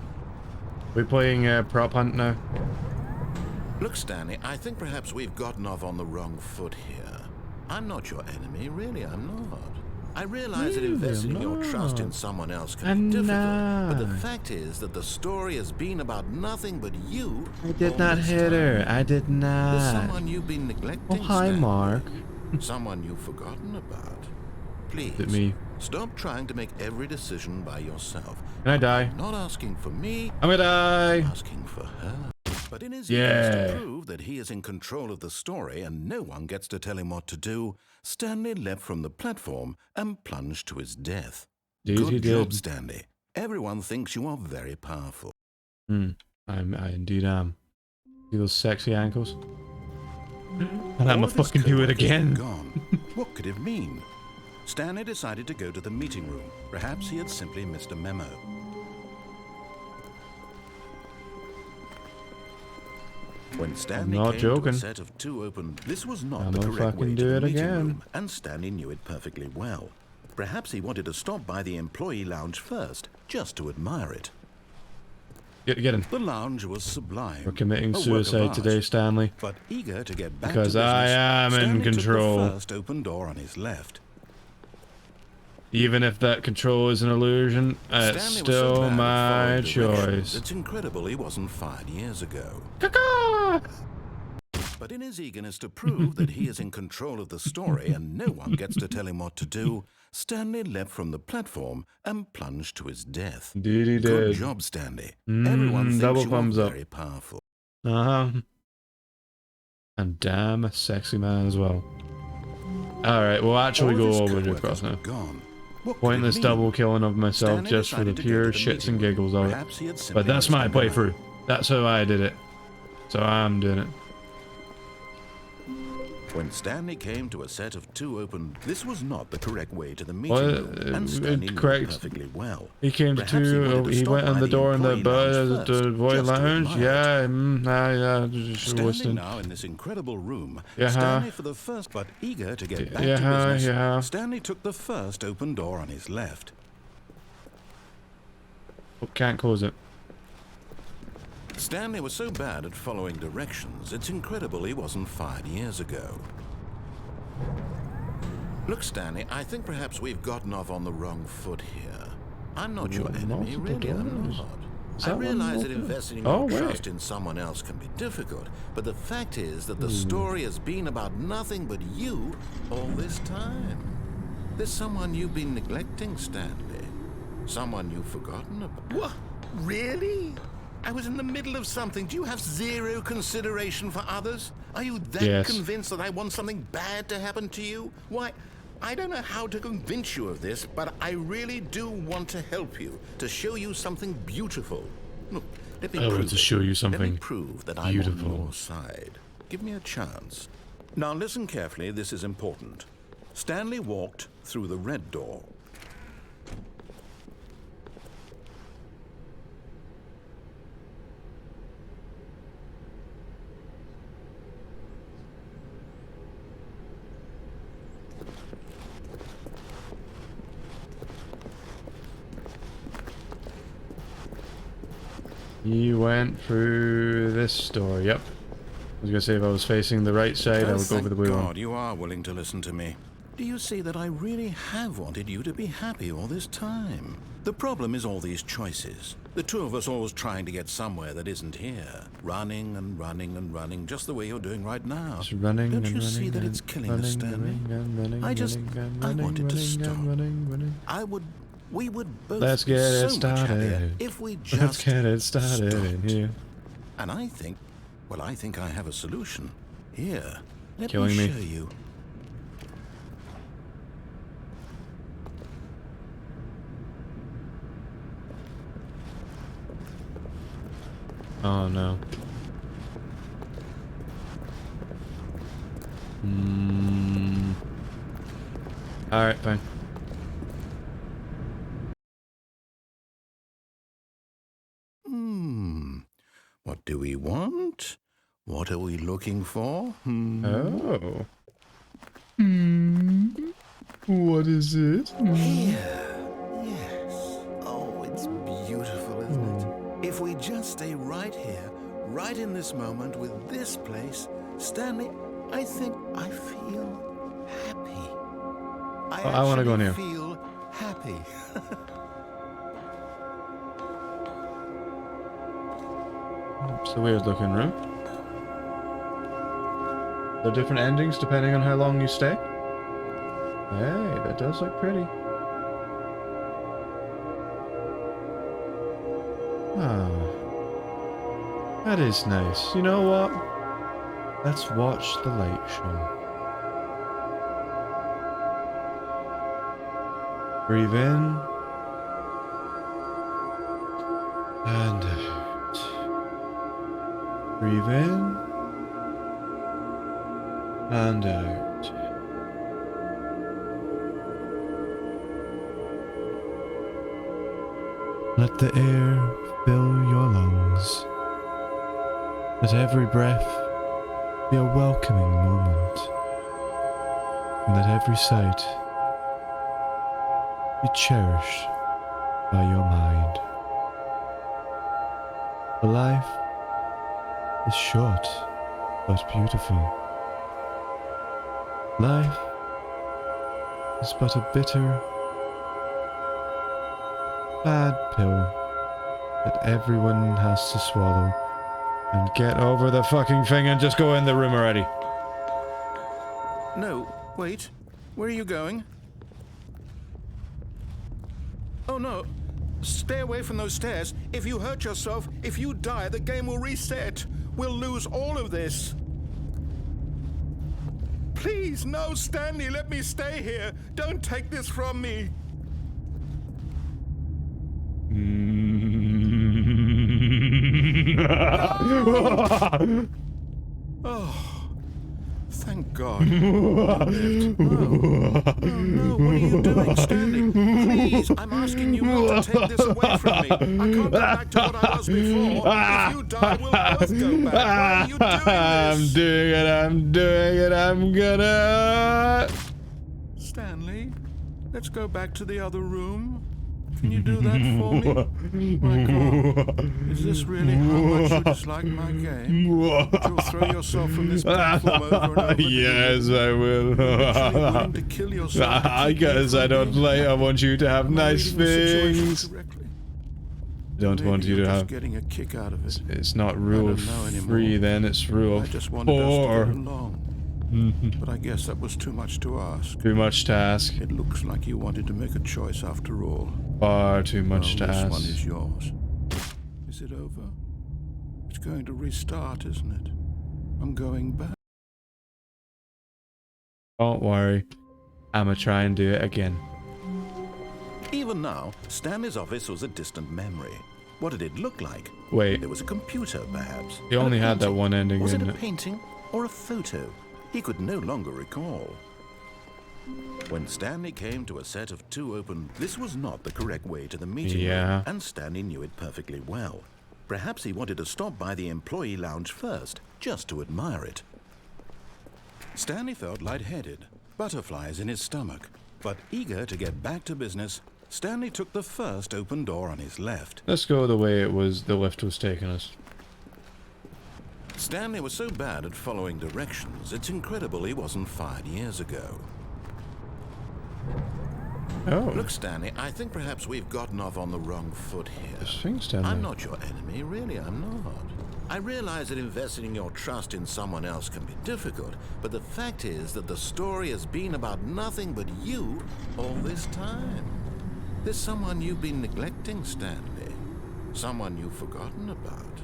We playing prop hunt now? Look, Stanley, I think perhaps we've gotten off on the wrong foot here. I'm not your enemy, really, I'm not. I realize that Really, investing I'm your trust in not. someone else can I'm be difficult, but the not. fact is that the story has been about nothing but you. I did all not this hit her. time. I did There's not. someone you've been neglecting, Oh, hi, Stanley. Mark. Someone you've forgotten about. Please, it me? stop trying to make every decision by yourself. Can I die? Not asking for me, I'm gonna die. asking for her. But in his eagerness Yeah. to prove that he is in control of the story and no one gets to tell him what to do, Stanley leapt from the platform and plunged to his death. Dude, he Good job, did. Stanley. Everyone thinks you are very powerful. I indeed am. See those sexy ankles? And I'ma All of his fucking do it coworkers were again. Gone. What could it mean? Stanley decided to go to the meeting room. Perhaps he had simply missed a memo. When Stanley not came joking. to a set of two open, this was not I'ma the correct way fucking to do the it meeting again. room, and Stanley knew it perfectly well. Perhaps he wanted to stop by the employee lounge first, just to admire it. Get him. The lounge was sublime. We're committing a work of suicide art. today, Stanley. But eager to get back Because to business, I am in Stanley control. took the first open door on his left. Even if that control is an illusion, it's Stanley was so still bad at my following directions, choice. It's incredible he wasn't fired years ago. Caca! But in his eagerness to prove that he is in control of the story and no one gets to tell him what to do, Stanley leapt from the platform and plunged to his death. Indeed he Good did. job, Stanley. Everyone thinks double you thumbs are up. very powerful. Uh-huh. And damn, a sexy man as well. Alright, we'll actually All go of his over the coworkers cross were now. gone. What could it Pointless mean? double killing of myself Stanley just for the decided to go pure to the shits and meeting. giggles of it. Perhaps he had simply But that's missed my a memo. playthrough. That's how I did it. So I'm doing it. When Stanley came to a set of 2 open, this was not the correct way to the meeting What? room, and Stanley knew Correct. it perfectly well. He came to Perhaps wanted he stop went by in the door in the employee lounge the first, boy just to lounge. admire it. Yeah, just Standing listening. now in this incredible room, Yeah. Stanley for the first, but eager to get back Yeah, to business, yeah. Stanley took the first open door on his left. Oh, can't close it. Stanley was so bad at following directions, it's incredible he wasn't fired years ago. Look, Stanley, I think perhaps we've gotten off on the wrong foot here. I'm not your enemy, really, I'm not. I realize that investing your trust in someone else can be difficult, but the fact is that the story has been about nothing but you all this time. There's someone you've been neglecting, Stanley. Someone you've forgotten about. What? Really? I was in the middle of something. Do you have zero consideration for others? Are you that convinced that I want something bad to happen to you? Why, I don't know how to convince you of this, but I really do want to help you, to show you something beautiful. Look, let me prove to show you something Let me prove that beautiful. I'm on your side. Give me a chance. Now listen carefully, this is important. Stanley walked through the red door. He went through this door. Yep. I was gonna say if I was facing the right side, I would go for the blue God, one. you are willing to listen to me. Do you see that I really have wanted you to be happy all this time? The problem is all these choices. The 2 of us always trying to get somewhere that isn't here. Running and running and running, just the way you're doing right now. Just running Don't and you running see that and it's killing running, us, Stanley? I wanted to stop. We would both Let's get be so it much happier started. if we Let's just get it started in stopped. here. And I think I have a solution. Here, let Killing me me. show you. Oh no. Alright, fine. What do we want? What are we looking for? Oh. What is it? Here. Yes. Oh, it's beautiful, isn't it? If we just stay right here, right in this moment with this place, Stanley, I think I feel happy. I want to go in here. Feel happy. It's a weird looking room. There are different endings depending on how long you stay. Hey, that does look pretty. Ah, that is nice. You know what? Let's watch the light show. Breathe in and out. Breathe in and out. Let the air fill your lungs. Let every breath be a welcoming moment. And let every sight be cherished by your mind. For life is short but beautiful. Life is but a bitter, bad pill that everyone has to swallow. And get over the fucking thing and just go in the room already. No, wait. Where are you going? Oh no. Stay away from those stairs. If you hurt yourself, if you die, the game will reset. We'll lose all of this. Please, no, Stanley, let me stay here. Don't take this from me. Oh, thank God. God. He lived. No, no, what are you doing, Stanley? Please, I'm asking you not to take this away from me. I can't go back to what I was before. If you die, we'll both go back. Why are you doing I'm this? doing it, I'm doing it, I'm gonna... Stanley, let's go back to the other room. Can you do that for me? My God, is this really how much you dislike my game? You'll throw yourself from this platform over and over again. Yes, I will. Literally willing to kill yourself to I keep me guess from I don't being like. happy. I want you to have Am I nice reading the situation things. correctly? Don't Maybe want you you're to just have. getting a kick out of it. It's not I rule don't know anymore. 3 then. It's rule I just wanted us to 4. get along. But I guess that was too much to ask. Too much to ask. It looks like you wanted to make a choice after all. Far too much to Well, this ask. one is yours. Is it over? It's going to restart, isn't it? I'm going back. Don't worry. I'ma try and do it again. Even now, Stanley's office was a distant memory. What did it look like? Wait. There was a computer, perhaps. He only A had that painting. one ending, Was it didn't a it? painting or a photo? He could no longer recall. When Stanley came to a set of 2 open, this was not the correct way to the meeting Yeah. room, and Stanley knew it perfectly well. Perhaps he wanted to stop by the employee lounge first, just to admire it. Stanley felt lightheaded, butterflies in his stomach, but eager to get back to business, Stanley took the first open door on his left. Let's go the way it was. The lift was taking us. Stanley was so bad at following directions, it's incredible he wasn't fired years ago. Oh. Look, Stanley, I think perhaps we've gotten off on the wrong foot here. There's things down I'm there. not your enemy, really, I'm not. I realize that investing your trust in someone else can be difficult, but the fact is that the story has been about nothing but you all this time. There's someone you've been neglecting, Stanley. Someone you've forgotten about.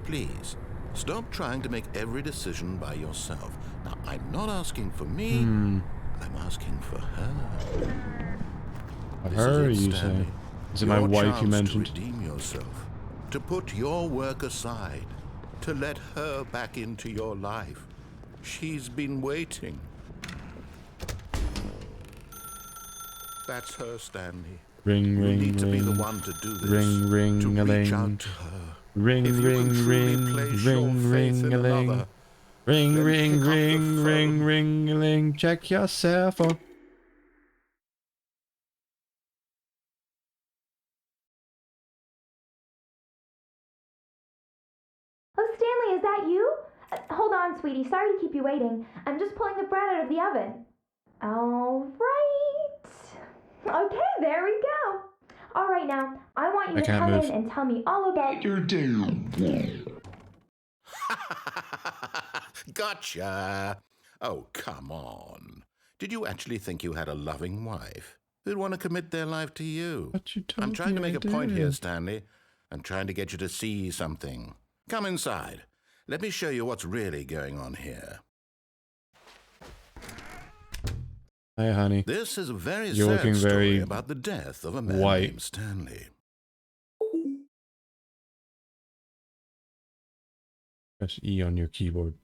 Please, stop trying to make every decision by yourself. Now, I'm not asking for me, I'm asking for her. For This her, is it, you Stanley. say? Is it my Your wife you chance mentioned? to redeem yourself, to put your work aside, to let her back into your life. She's been waiting. That's her, Stanley. Ring, You ring, need to be the ring. one to do this. Ring, ring, to a reach ling. out to her. Ring, If you ring, can truly ring, place ring, your faith ring, in a ling. another, Ring, then ring, pick up the ring, ring, phone. ring, a ling. Check your cell phone. Oh, Stanley, is that you? Hold on, sweetie. Sorry to keep you waiting. I'm just pulling the bread out of the oven. All right. Okay, there we go. All right, now, I want you I to can't come move. in and tell me all about your day. Gotcha. Oh, come on. Did you actually think you had a loving wife who'd want to commit their life to you? But you told I'm trying to me make I a point here, did. Stanley. I'm trying to get you to see something. Come inside. Let me show you what's really going on here. Hi, honey. This is a very You're sad looking story very about the death of a man white. named Stanley. Press E on your keyboard.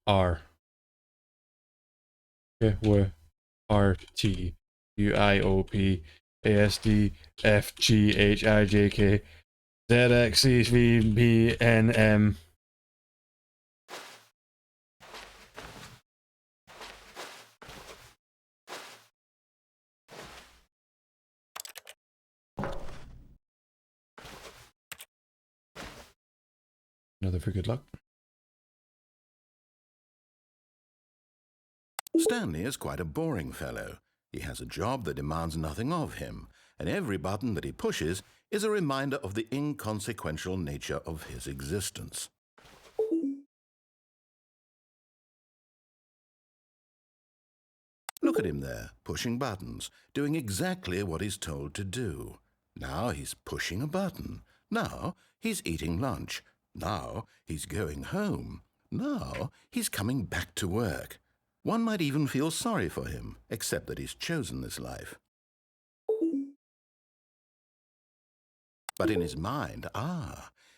R. Okay, W R T U I O P A S D F G H I J K Z X C V B N M. Another for good luck. Stanley is quite a boring fellow. He has a job that demands nothing of him, and every button that he pushes is a reminder of the inconsequential nature of his existence. Look at him there, pushing buttons, doing exactly what he's told to do. Now he's pushing a button. Now he's eating lunch. Now he's going home. Now he's coming back to work. One might even feel sorry for him, except that he's chosen this life. But in his mind,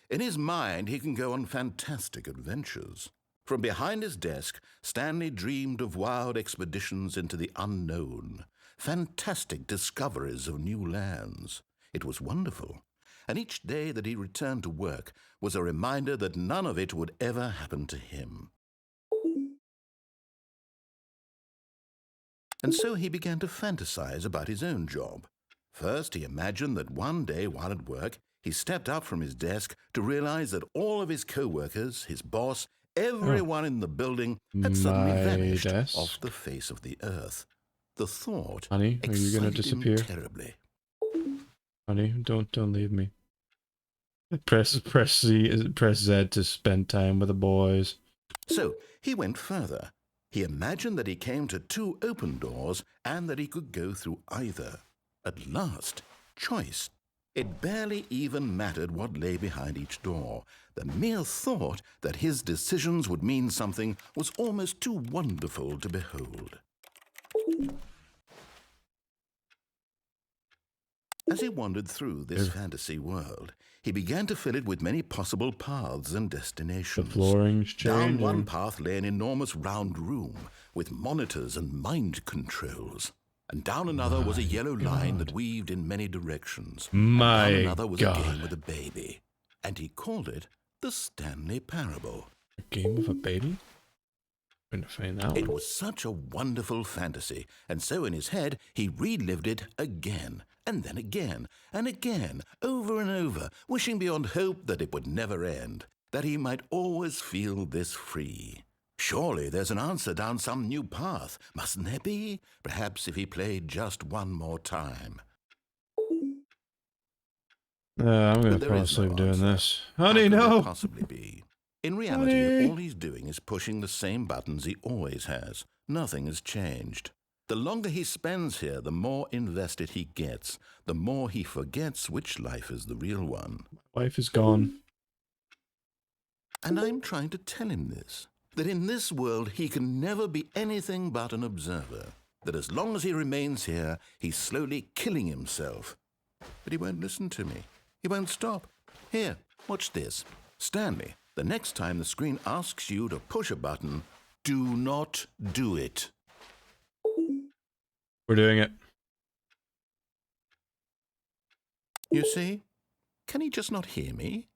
in his mind he can go on fantastic adventures. From behind his desk, Stanley dreamed of wild expeditions into the unknown, fantastic discoveries of new lands. It was wonderful, and each day that he returned to work was a reminder that none of it would ever happen to him. And so he began to fantasize about his own job. First, he imagined that one day while at work, he stepped up from his desk to realize that all of his co-workers, his boss, everyone in the building had suddenly vanished off the face of the earth. The thought Honey, are you gonna excited him disappear? terribly. Honey, don't leave me. Press Z to spend time with the boys. So he went further. He imagined that he came to 2 open doors and that he could go through either. At last, choice. It barely even mattered what lay behind each door. The mere thought that his decisions would mean something was almost too wonderful to behold. As he wandered through this fantasy world, he began to fill it with many possible paths and destinations. The flooring's changing. Down one path lay an enormous round room with monitors and mind controls. And down another was a yellow line that weaved in many directions. My and down another was God. a game with a baby. And he called it the Stanley Parable. A game with a baby? I'm gonna find that It one. was such a wonderful fantasy, and so in his head he relived it again, and then again, and again, over and over, wishing beyond hope that it would never end, that he might always feel this free. Surely there's an answer down some new path, mustn't there be? Perhaps if he played just one more time. I'm gonna But there fall is no asleep doing answer. this. How Honey, could there no! possibly be? In reality, Honey. all he's doing is pushing the same buttons he always has. Nothing has changed. The longer he spends here, the more invested he gets, the more he forgets which life is the real one. Wife is gone. And I'm trying to tell him this, that in this world he can never be anything but an observer, that as long as he remains here, he's slowly killing himself. But he won't listen to me. He won't stop. Here, watch this. Stanley, the next time the screen asks you to push a button, do not do it. We're doing it. You see? Can he just not hear me?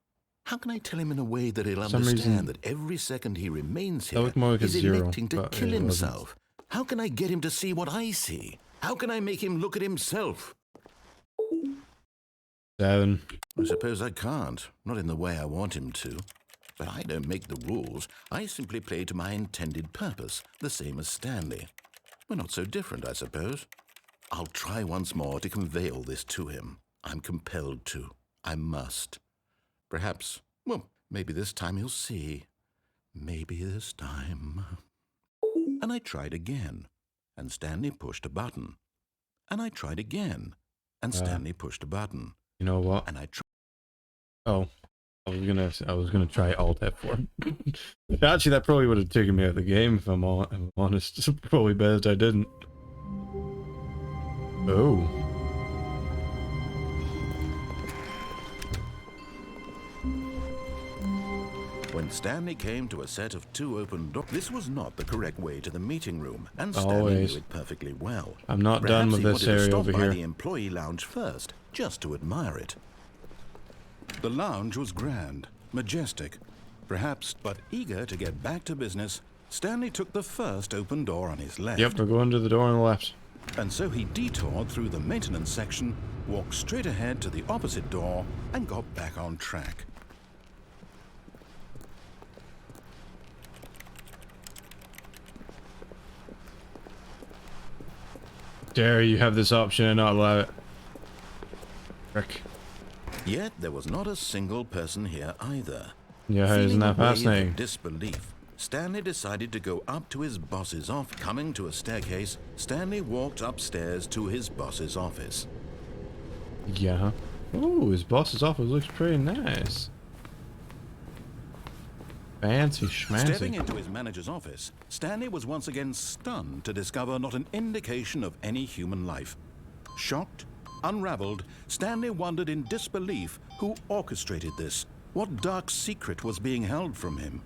How can I tell him in a way that he'll some reason, understand that every second he remains that here, looked more like a he's 0, electing to but kill it wasn't. himself? How can I get him to see what I see? How can I make him look at himself? 7. I suppose I can't, not in the way I want him to. But I don't make the rules. I simply play to my intended purpose, the same as Stanley. We're not so different, I suppose. I'll try once more to convey all this to him. I'm compelled to. I must. Perhaps, well, maybe this time he'll see. Maybe this time. And I tried again, and Stanley pushed a button. And I tried again, and Stanley pushed a button. You know what? And I tried. Oh, I was gonna try Alt F4. Actually, that probably would have taken me out of the game if I'm honest. It's probably best I didn't. Oh. When Stanley came to a set of 2 open doors, this was not the correct way to the meeting room, and Stanley Always. knew it perfectly well. I'm not done Perhaps with he this wanted to area stop over by here. the employee lounge first, just to admire it. The lounge was grand, majestic, perhaps, but eager to get back to business, Stanley took the first open door on his left. Yep, we're going to the door on the left. And so he detoured through the maintenance section, walked straight ahead to the opposite door, and got back on track. Dare you have this option and not allow it. Frick. Yet there was not a single person here either. Yeah, isn't Feeling that a wave of fascinating? disbelief, Stanley decided to go up to his boss's office. Coming to a staircase, Stanley walked upstairs to his boss's office. Yeah. Oh, his boss's office looks pretty nice. Fancy Stepping schmancy. into his manager's office, Stanley was once again stunned to discover not an indication of any human life. Shocked, unraveled, Stanley wondered in disbelief who orchestrated this. What dark secret was being held from him?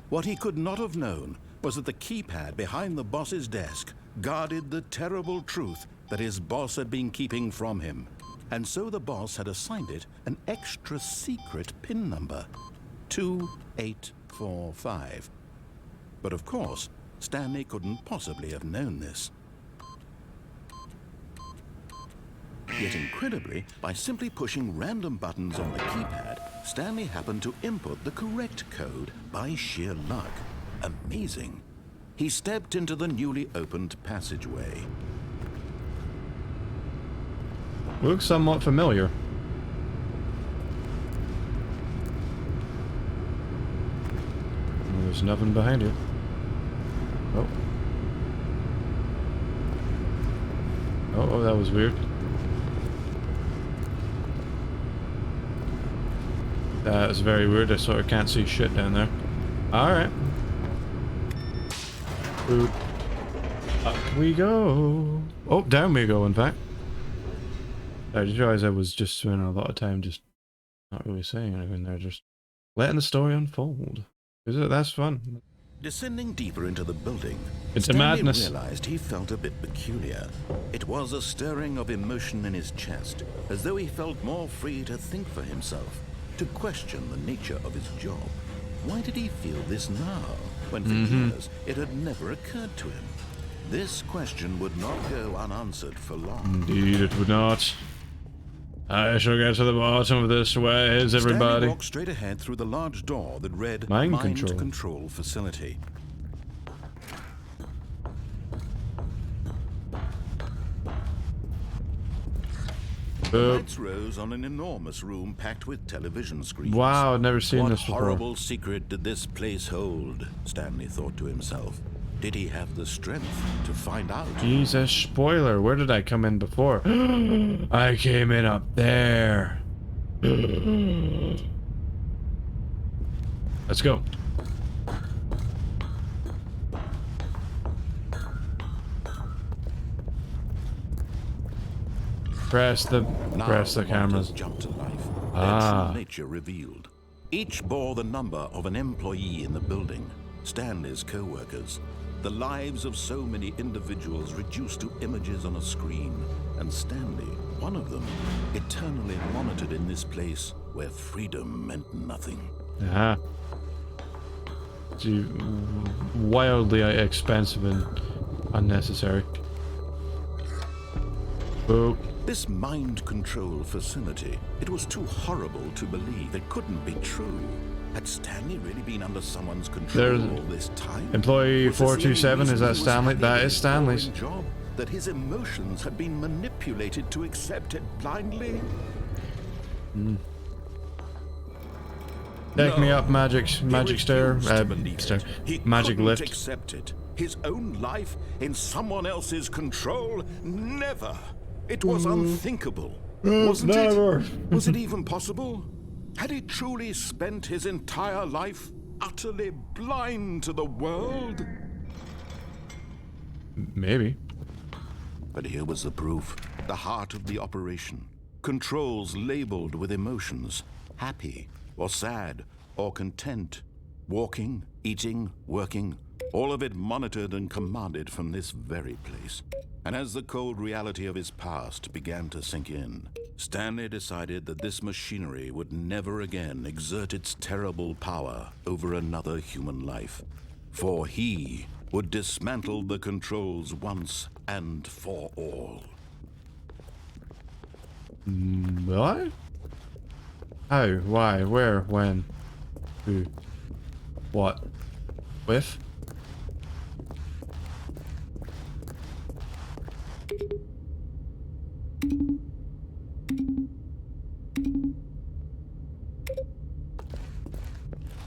What he could not have known was that the keypad behind the boss's desk guarded the terrible truth that his boss had been keeping from him. And so the boss had assigned it an extra secret PIN number, 2845. But of course, Stanley couldn't possibly have known this. Yet incredibly, by simply pushing random buttons on the keypad, Stanley happened to input the correct code by sheer luck. Amazing. He stepped into the newly opened passageway. Looks somewhat familiar. There's nothing behind you. Oh. Oh, that was weird. That is very weird. I sort of can't see shit down there. Alright. Boop. Up we go. Oh, down we go, in fact. I just realized I was just spending a lot of time just not really saying anything there, just letting the story unfold. That's fun. Descending deeper into the building, It's a Stanley madness. realized he felt a bit peculiar. It was a stirring of emotion in his chest, as though he felt more free to think for himself, to question the nature of his job. Why did he feel this now, when for years it had never occurred to him? This question would not go unanswered for long. Indeed, it would not. I shall get to the bottom of this. Where is everybody? Stanley walked straight ahead through the large door that read Mind Control control. Facility. The lights rose on an enormous room packed with television screens. Wow, I've never seen What this before. horrible secret did this place hold? Stanley thought to himself. Did he have the strength to find out? Jesus, spoiler. Where did I come in before? I came in up there. Let's go. Press the camera. monsters jumped to life. Their Ah. true nature revealed. Each bore the number of an employee in the building, Stanley's co-workers. The lives of so many individuals reduced to images on a screen, and Stanley, one of them, eternally monitored in this place where freedom meant nothing. Uh-huh. Gee, wildly expensive and unnecessary. Boop. This mind control facility, it was too horrible to believe. It couldn't be true. Had Stanley really been under someone's control There's all this time? Employee Was this the only 427, is reason that he was Stanley? happy That with is his Stanley's. boring job? That his emotions had been manipulated to accept it blindly? Take me No. up, magic He stair, refused to believe stair, it. He magic couldn't lift. accept it. His own life in someone else's control? Never. It was unthinkable. Wasn't never. it? Was it even possible? Had he truly spent his entire life utterly blind to the world? Maybe. But here was the proof. The heart of the operation. Controls labeled with emotions. Happy, or sad, or content. Walking, eating, working. All of it monitored and commanded from this very place. And as the cold reality of his past began to sink in, Stanley decided that this machinery would never again exert its terrible power over another human life. For he would dismantle the controls once and for all. Will I? How? Why? Where? When? Who? What? With?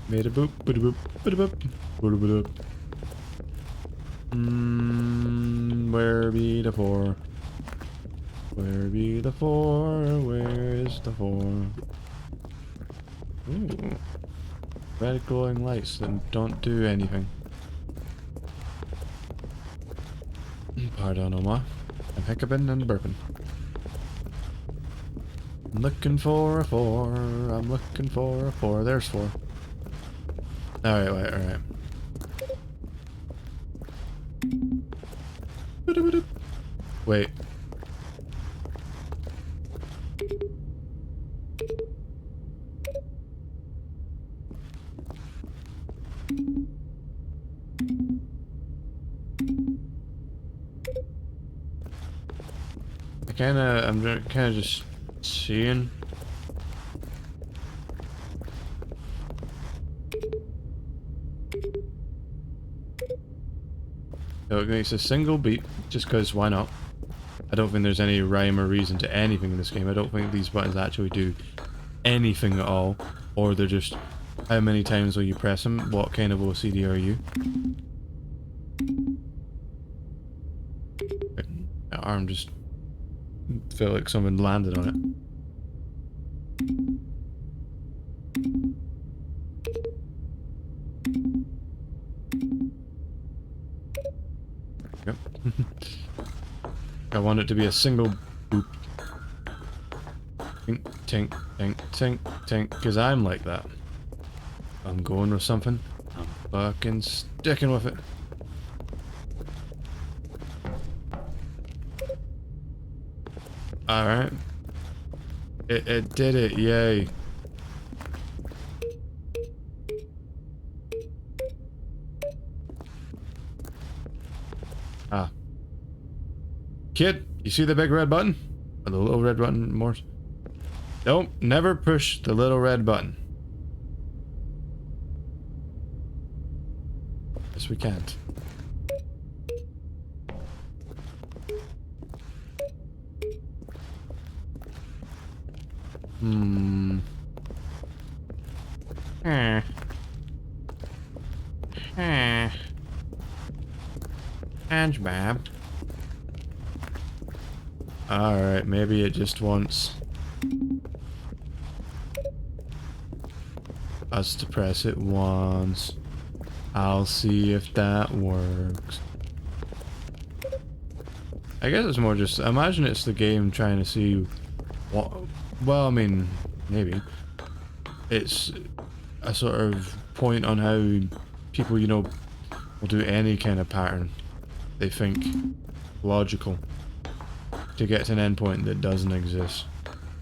Made a boop, bada boop, bada boop, bada boop. Where be the four? Where be the four? Where is the four? Ooh. Red glowing lights that don't do anything. Pardon, Oma. I'm hiccuping and burping. I'm looking for a four. I'm looking for a four. There's four. Alright, alright. Wait. I'm kinda just seeing. So it makes a single beat, just because why not? I don't think there's any rhyme or reason to anything in this game. I don't think these buttons actually do anything at all. Or they're just, how many times will you press them? What kind of OCD are you? That arm just felt like someone landed on it. Yep. I want it to be a single boop. Tink, tink, tink, tink, tink, because I'm like that. I'm going with something. I'm fucking sticking with it. Alright. It did it, yay. Ah. Kid, you see the big red button? Or the little red button, Morse? Don't never push the little red button. Yes, we can't. SpongeBob. Alright, maybe it just wants us to press it once. I'll see if that works. I guess it's more just, imagine it's the game trying to see what, well, I mean, maybe. It's a sort of point on how people, you know, will do any kind of pattern they think logical to get to an endpoint that doesn't exist.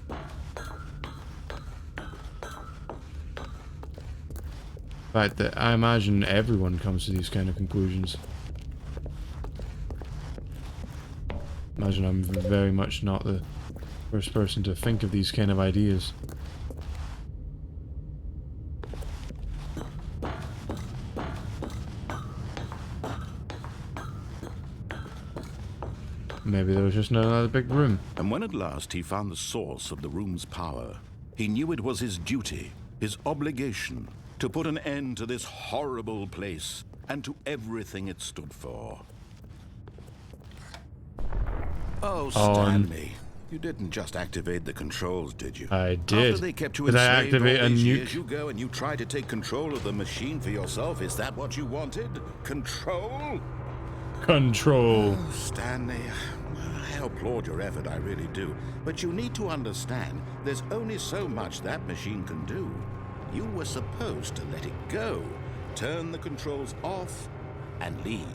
The fact that I imagine everyone comes to these kind of conclusions. Imagine I'm very much not the first person to think of these kind of ideas. Maybe there was just another big room. And when at last he found the source of the room's power, he knew it was his duty, his obligation, to put an end to this horrible place and to everything it stood for. Oh, Stanley, you didn't just activate the controls, did you? I did. After they kept you Did I enslaved all activate a these nuke? years, you go and you try to take control of the machine for yourself. Is that what you wanted? Control? Control. Oh, Stanley, I applaud your effort, I really do. But you need to understand, there's only so much that machine can do. You were supposed to let it go, turn the controls off, and leave.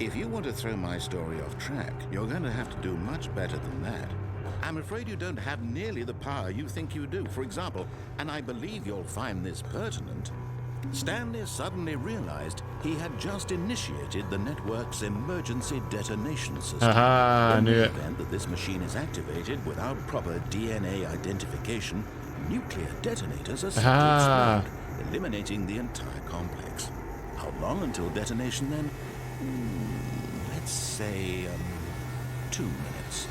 If you want to throw my story off track, you're going to have to do much better than that. I'm afraid you don't have nearly the power you think you do. For example, and I believe you'll find this pertinent, Stanley suddenly realized he had just initiated the network's emergency detonation system. Aha, I In knew the it. event that this machine is activated without proper DNA identification, nuclear detonators are set to Aha. explode, eliminating the entire complex. How long until detonation then? Let's say 2 minutes.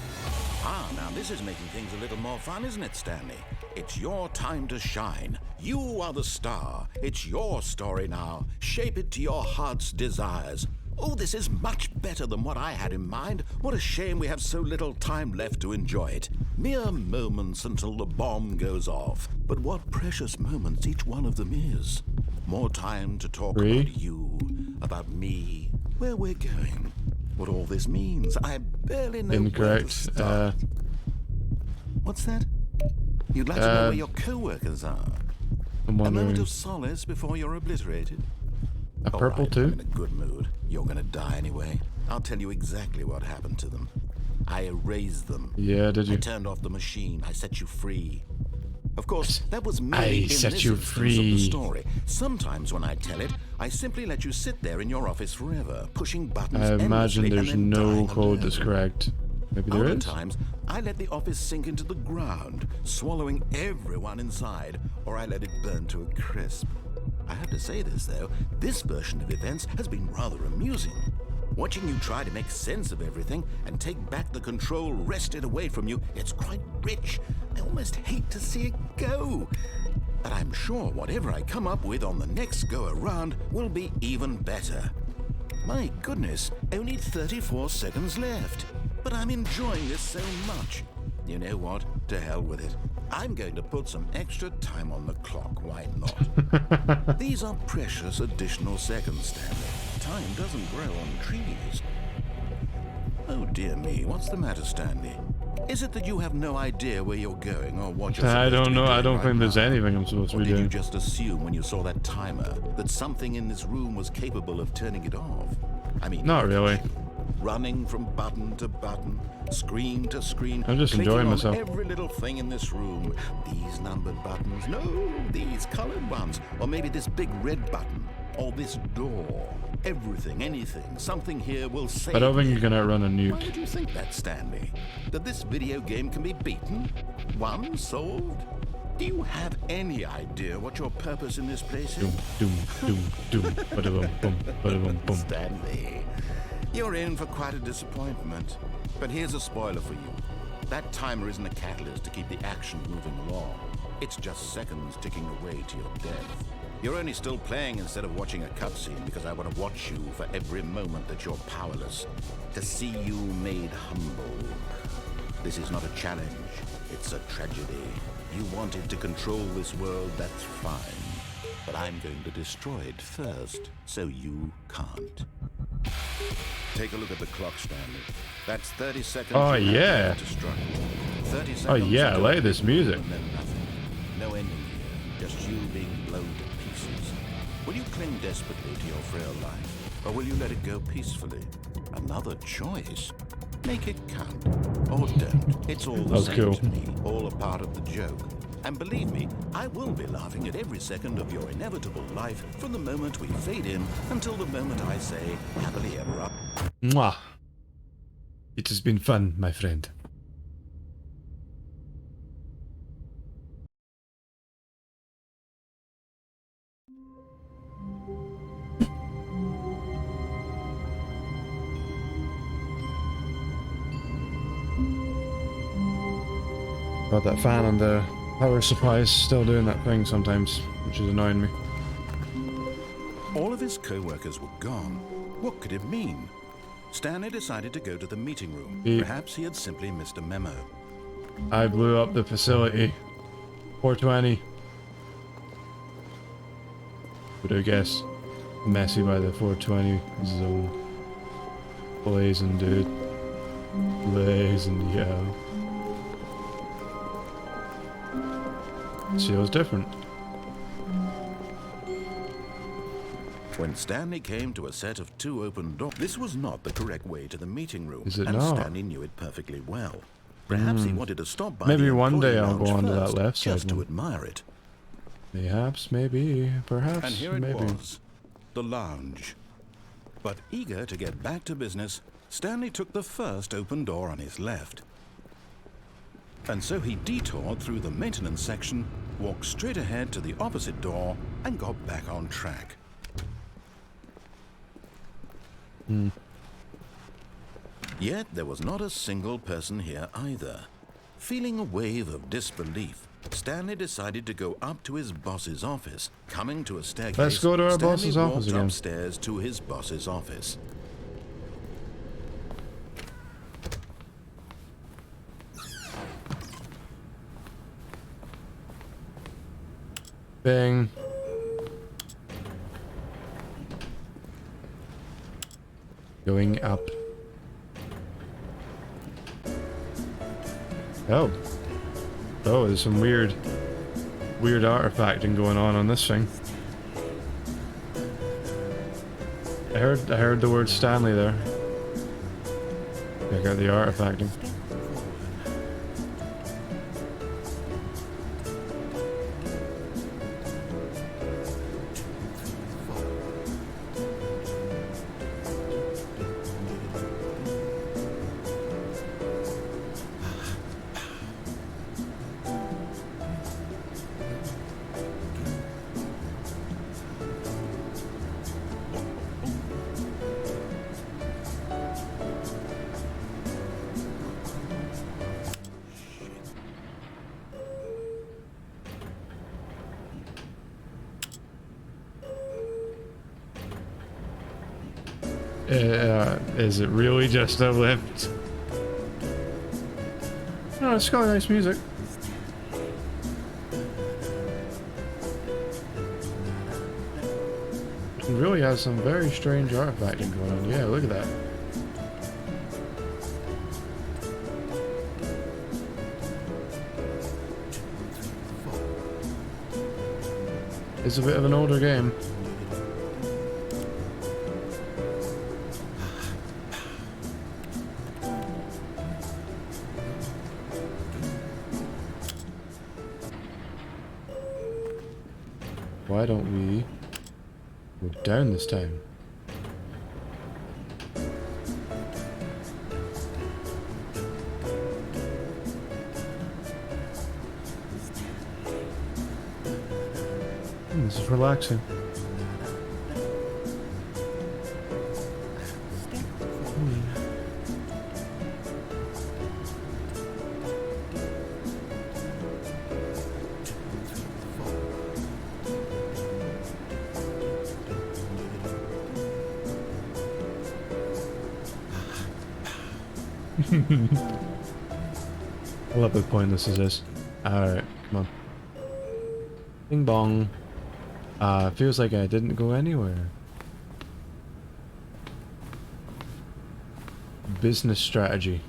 Ah, now this is making things a little more fun, isn't it, Stanley? It's your time to shine. You are the star. It's your story now. Shape it to your heart's desires. Oh, this is much better than what I had in mind. What a shame we have so little time left to enjoy it. Mere moments until the bomb goes off. But what precious moments each one of them is. More time to talk about you, about me, where we're going, what all this means. I barely know where to Incorrect. start. What's that? You'd like to know where your co-workers are? I'm A moment wondering. of solace before you're obliterated. A purple All right, too? I'm in a good mood. You're gonna die anyway. I'll tell you exactly what happened to them. I erased them. Yeah, did I you? turned off the machine. I set you free. Of course, that was I merely in set this you instance of free. the story. Sometimes when I tell it, I simply let you sit there in your office forever, pushing buttons I imagine endlessly there's and then no dying code that's alone. correct. Maybe there Other is? times, I let the office sink into the ground, swallowing everyone inside, or I let it burn to a crisp. I have to say this, though, this version of events has been rather amusing. Watching you try to make sense of everything and take back the control wrested away from you, it's quite rich. I almost hate to see it go. But I'm sure whatever I come up with on the next go-around will be even better. My goodness, only 34 seconds left. But I'm enjoying this so much. You know what? To hell with it. I'm going to put some extra time on the clock. Why not? These are precious additional seconds, Stanley. Time doesn't grow on trees. Oh dear me, what's the matter, Stanley? Is it that you have no idea where you're going or what you're I supposed to don't be know. I doing don't right think there's now? anything I'm supposed to Or be did you doing. just assume when you saw that timer that something in this room was capable of turning it off? I mean, Not really. running from button to button, screen to screen. I'm just clicking enjoying on myself. every little thing in this room. These numbered buttons, no, these colored ones, or maybe this big red button, or this door. Everything, anything, something here will save I don't think me. you can outrun a Why nuke. would you think that, Stanley? That this video game can be beaten? Won? Solved? Do you have any idea what your purpose in this place is? Doom, doom, doom, doom. Ba-da-bum, boom, ba-da-bum, boom. Stanley, you're in for quite a disappointment. But here's a spoiler for you. That timer isn't a catalyst to keep the action moving along. It's just seconds ticking away to your death. You're only still playing instead of watching a cutscene because I want to watch you for every moment that you're powerless. To see you made humble. This is not a challenge. It's a tragedy. You wanted to control this world, that's fine. But I'm going to destroy it first, so you can't. Take a look at the clock, Stanley. That's 30 seconds. Oh, you have yeah. left to struggle. 30 seconds. Oh, yeah, I to like go this music. And then nothing. No ending here. Just you being blown to pieces. Will you cling desperately to your frail life, or will you let it go peacefully? Another choice. Make it count, or don't. It's all the That's same cool. to me. All a part of the joke. And believe me, I will be laughing at every second of your inevitable life from the moment we fade in until the moment I say happily ever after. Mwah. It has been fun, my friend. Got that fan on the power supply is still doing that thing sometimes, which is annoying me. All of his co-workers were gone. What could it mean? Stanley decided to go to the meeting room. He- Perhaps he had simply missed a memo. I blew up the facility. 420. But I guess messy by the 420 zone. Blazing, dude. Blazing, yeah. See, it was different. When Stanley came to a set of 2 open doors, this was not the correct way to the meeting room. Is it and not? Stanley knew it perfectly well. Perhaps he wanted to stop by Maybe the one day employee I'll go lounge onto that first, left side just to one. admire it. Perhaps, maybe, perhaps, And here it maybe. was, the lounge. But eager to get back to business, Stanley took the first open door on his left. And so he detoured through the maintenance section, walked straight ahead to the opposite door, and got back on track. Yet there was not a single person here either. Feeling a wave of disbelief, Stanley decided to go up to his boss's office. Coming to a staircase, Let's go to our Stanley boss's office walked again. upstairs to his boss's office. Bing. Going up. Oh. Oh, there's some weird weird artifacting going on this thing. I heard the word Stanley there. Check out the artifacting. Is it really just a lift? Oh, it's got nice music. It really has some very strange artifacting going on. Yeah, look at that. It's a bit of an older game. Why don't we go down this time? This is relaxing. I love how pointless this is. Alright, come on. Bing bong. Feels like I didn't go anywhere. Business strategy.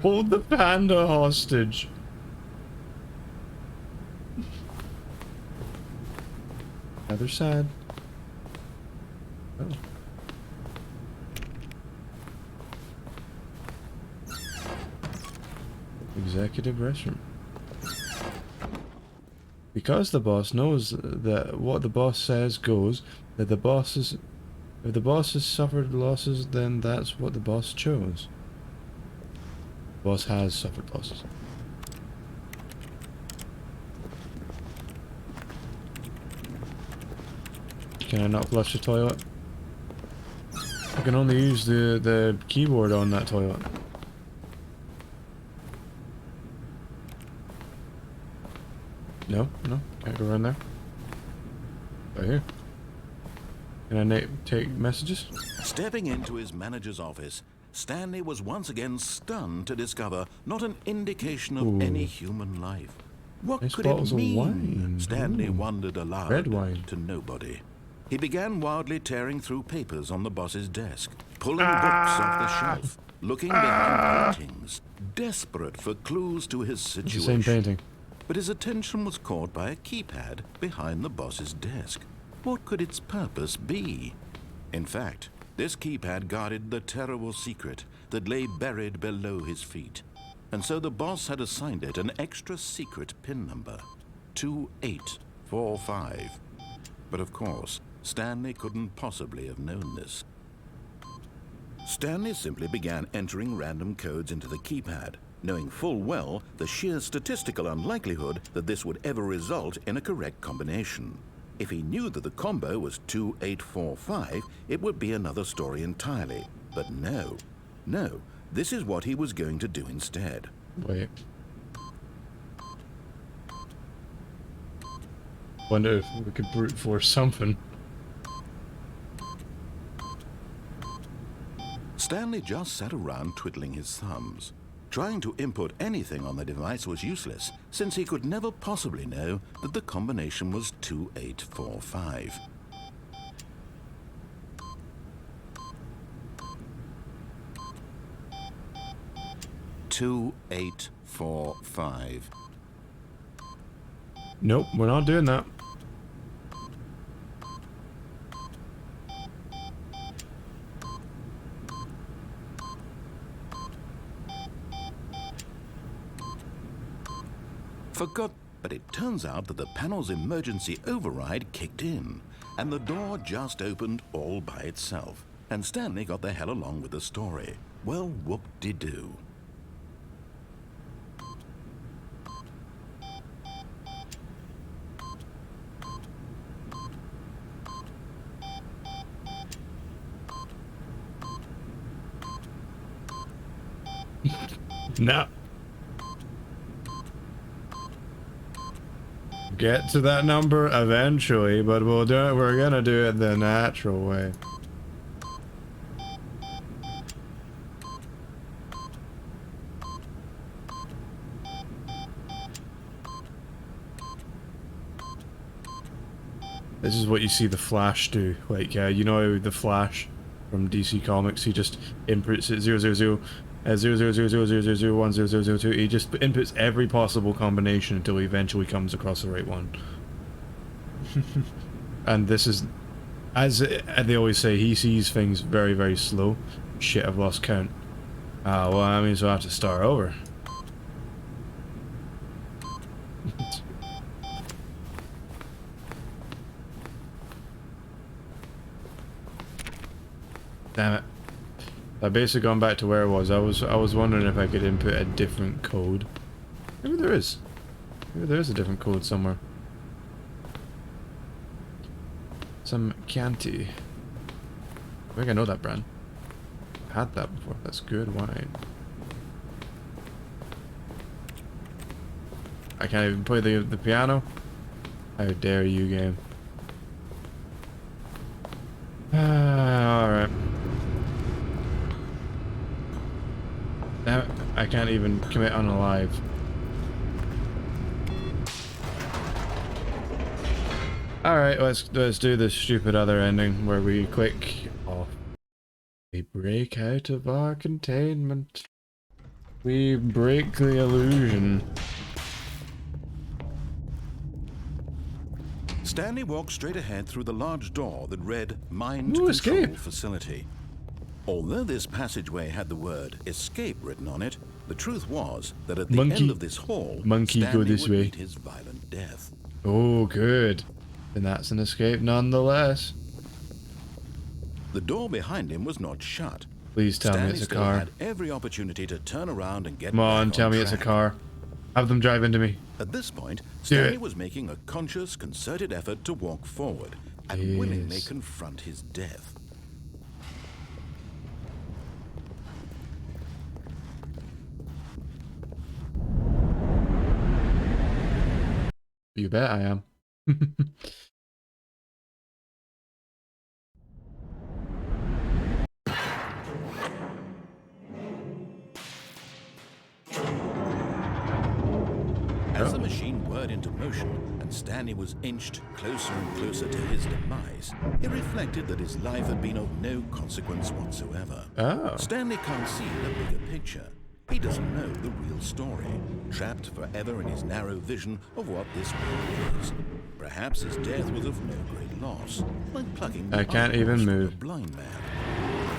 Hold the panda hostage. Other side. Oh. Executive restroom. Because the boss knows that what the boss says goes, that the boss is, if the boss has suffered losses, then that's what the boss chose. The boss has suffered losses. Can I not flush the toilet? I can only use the keyboard on that toilet. No, can't go around there. Right here. Can I take messages? Stepping into his manager's office, Stanley was once again stunned to discover not an indication of any human life. What Nice could it bottles of mean? wine. Stanley Ooh. wondered aloud Red wine. to nobody. He began wildly tearing through papers on the boss's desk, pulling books off the shelf, looking behind paintings, desperate for clues to his It's the situation. same painting. But his attention was caught by a keypad behind the boss's desk. What could its purpose be? In fact, this keypad guarded the terrible secret that lay buried below his feet. And so the boss had assigned it an extra secret PIN number, 2845. But of course, Stanley couldn't possibly have known this. Stanley simply began entering random codes into the keypad, knowing full well the sheer statistical unlikelihood that this would ever result in a correct combination. If he knew that the combo was 2845, it would be another story entirely. But no, this is what he was going to do instead. Wait. Wonder if we could brute force something. Stanley just sat around twiddling his thumbs. Trying to input anything on the device was useless, since he could never possibly know that the combination was 2845. Nope, we're not doing that. Forgot, but it turns out that the panel's emergency override kicked in, and the door just opened all by itself. And Stanley got the hell along with the story. Well, whoop-de-doo. No. Get to that number eventually, but we'll do it. We're gonna do it the natural way. This is what you see the Flash do. Like, you know the Flash from DC Comics, he just inputs it 000, 0000000010002. He just inputs every possible combination until he eventually comes across the right one. And this is, as they always say, he sees things very, very slow. Shit, I've lost count. Well, that means we'll have to start over. Damn it. I've basically gone back to where I was. I was wondering if I could input a different code. Maybe there is. Maybe there is a different code somewhere. Some Chianti. I think I know that brand. I had that before. That's good wine. I can't even play the piano. How dare you, game. Alright. Damn it, I can't even commit on alive. Alright, let's do this stupid other ending where we click off. We break out of our containment. We break the illusion. Stanley walked straight ahead through the large door that read Mind Ooh, Control escape. Facility. Although this passageway had the word escape written on it, the truth was that at the end of this hall, Monkey, Stanley go this would way. meet his violent death. Oh, good. Then that's an escape nonetheless. The door behind him was not shut. Please tell Stanley me it's a still car. had every opportunity to turn around and get Come on, back tell me it's a track. car. Have them drive into me. At this point, Do Stanley it. was making a conscious, concerted effort to walk forward and willingly confront his death. You bet I am. As the machine whirred into motion and Stanley was inched closer and closer to his demise, he reflected that his life had been of no consequence whatsoever. Oh. Stanley can't see the bigger picture. He doesn't know the real story, trapped forever in his narrow vision of what this world is. Perhaps his death was of no great loss, like plucking the I can't even eyeballs from move. a blind man.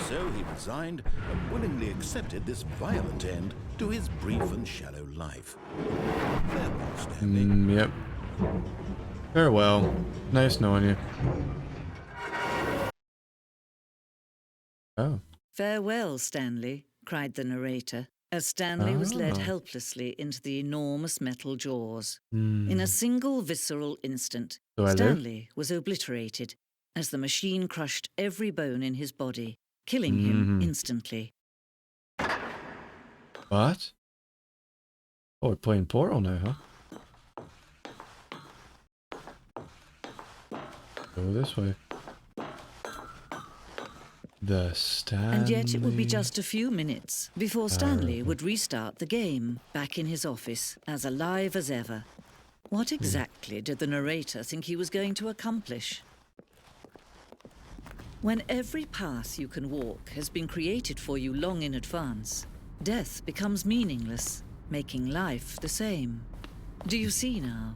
So he resigned and willingly accepted this violent end to his brief and shallow life. Farewell, Stanley. Yep. Farewell. Nice knowing you. Oh. "Farewell, Stanley," cried the narrator, as Stanley was led Ah. helplessly into the enormous metal jaws. Hmm. In a single visceral instant, Do I live? Stanley was obliterated as the machine crushed every bone in his body, killing him instantly. What? Oh, we're playing Portal now, huh? Go this way. The Stanley... And yet it would be just a few minutes before Stanley would restart the game, back in his office, as alive as ever. What exactly did the narrator think he was going to accomplish? When every path you can walk has been created for you long in advance, death becomes meaningless, making life the same. Do you see now?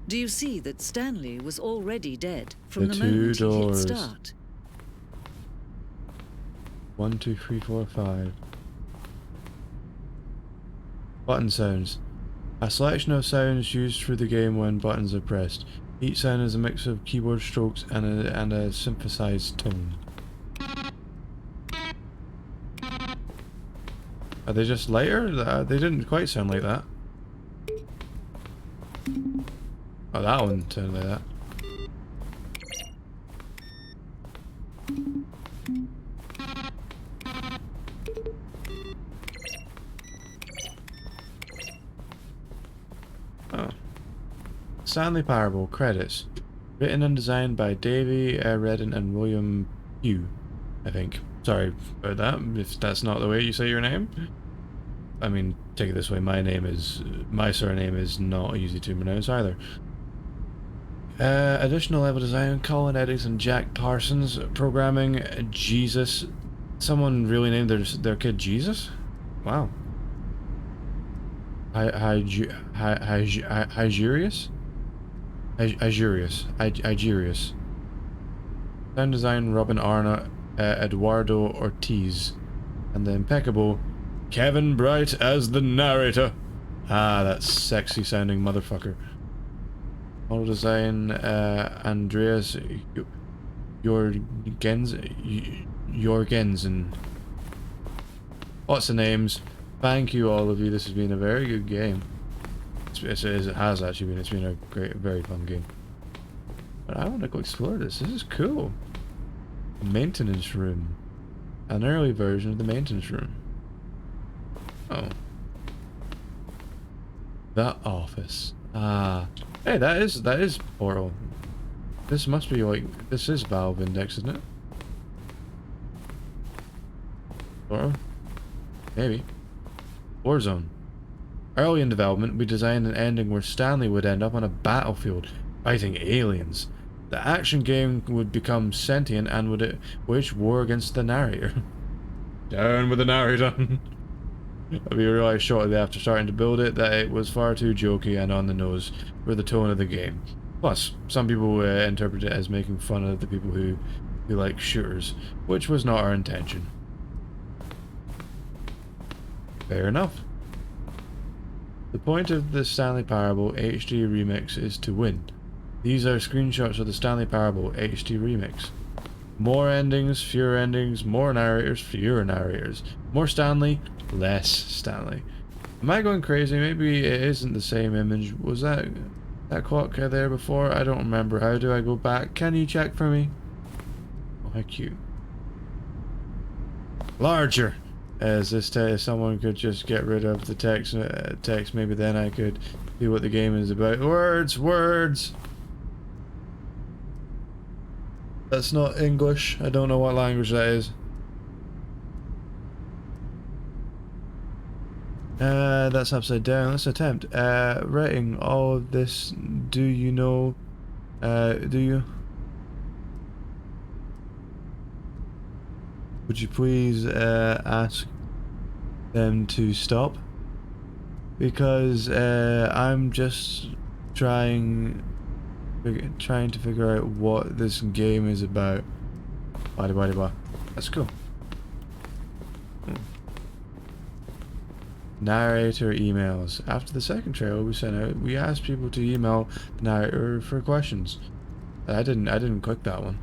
Do you see that Stanley was already dead from The the two moment he hit doors. start? 1, 2, 3, 4, 5. Button sounds. A selection of sounds used through the game when buttons are pressed. Each sound is a mix of keyboard strokes and a synthesized tone. Are they just lighter? They didn't quite sound like that. Oh, that one sounded like that. Oh. Stanley Parable credits. Written and designed by Davey Redden and William Pugh, I think. Sorry about that, if that's not the way you say your name. I mean, take it this way, my surname is not easy to pronounce either. Additional level design, Colin Eddings and Jack Parsons. Programming, Jesus. Someone really named their kid Jesus? Wow. Hygerius? Hygerius. Sound design, Robin Arnott, Eduardo Ortiz. And the impeccable Kevin Bright as the narrator. Ah, that sexy sounding motherfucker. Model design, Andreas Jorgensen. Lots of names. Thank you, all of you. This has been a very good game. It has actually been. It's been a great, very fun game. But I want to go explore this. This is cool. Maintenance room. An early version of the maintenance room. Oh. The office. Ah. Hey, that is Portal. This must be like, this is Valve Index, isn't it? Portal? Maybe. Warzone. Early in development, we designed an ending where Stanley would end up on a battlefield fighting aliens. The action game would become sentient and would wage war against the narrator. Down with the narrator. We realized shortly after starting to build it that it was far too jokey and on the nose for the tone of the game. Plus, some people interpret it as making fun of the people who like shooters, which was not our intention. Fair enough. The point of the Stanley Parable HD Remix is to win. These are screenshots of the Stanley Parable HD Remix. More endings, fewer endings, more narrators, fewer narrators. More Stanley, less Stanley. Am I going crazy? Maybe it isn't the same image. Was that clock there before? I don't remember. How do I go back? Can you check for me? Oh, how cute. Larger. As this if someone could just get rid of the text, maybe then I could see what the game is about. Words! That's not English. I don't know what language that is. That's upside down. Let's attempt. Writing all of this. Do you know? Do you? Would you please ask them to stop? Because I'm just trying to figure out what this game is about. Blah. That's cool. Narrator emails. After the second trailer we sent out, we asked people to email the narrator for questions. I didn't click that one.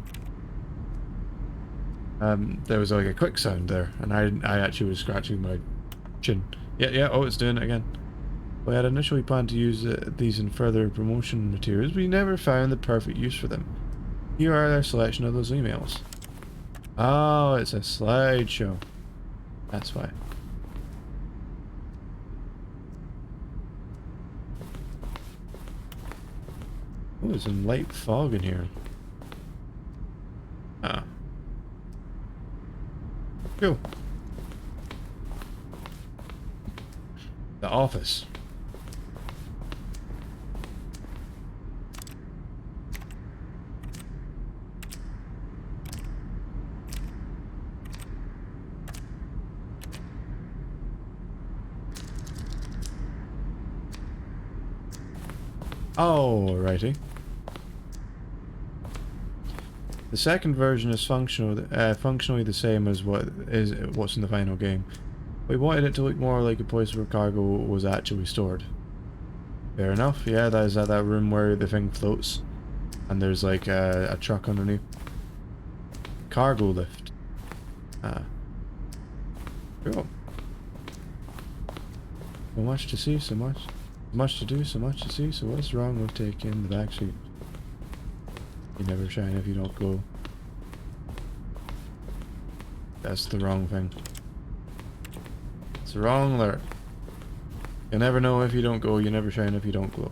There was like a click sound there, and I actually was scratching my chin. Yeah, oh, it's doing it again. We had initially planned to use these in further promotion materials, but we never found the perfect use for them. Here are their selection of those emails. Oh, it's a slideshow. That's why. Oh, there's some light fog in here. Ah. Cool. The office. Alrighty. The second version is functionally the same as what's in the final game. We wanted it to look more like a place where cargo was actually stored. Fair enough, yeah, that is at that room where the thing floats. And there's like a truck underneath. Cargo lift. Ah. Cool. So much to see, so much to do, so much to see, so what's wrong with taking the back seat? You never shine if you don't glow. That's the wrong thing. It's the wrong alert. You never know if you don't go, you never shine if you don't glow.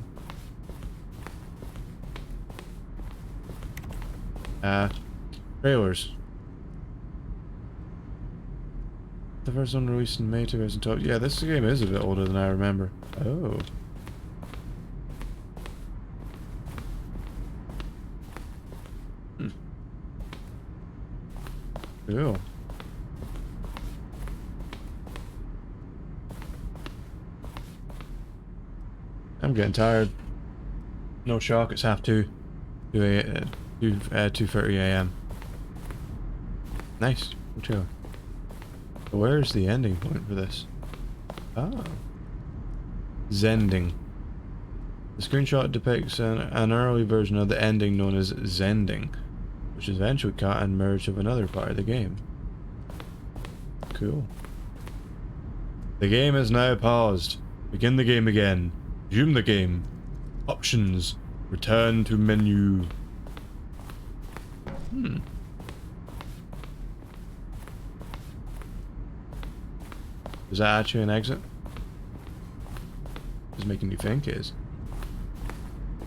Trailers. The first one released in May 2012. Yeah, this game is a bit older than I remember. Oh. Cool. I'm getting tired. No shock, it's half 2:30 a.m. Nice. Good show. Where's the ending point for this? Ah. Zending. The screenshot depicts an early version of the ending known as Zending, which is eventually cut and merged with another part of the game. Cool. The game is now paused. Begin the game again. Resume the game. Options. Return to menu. Is that actually an exit? It's making you think it is.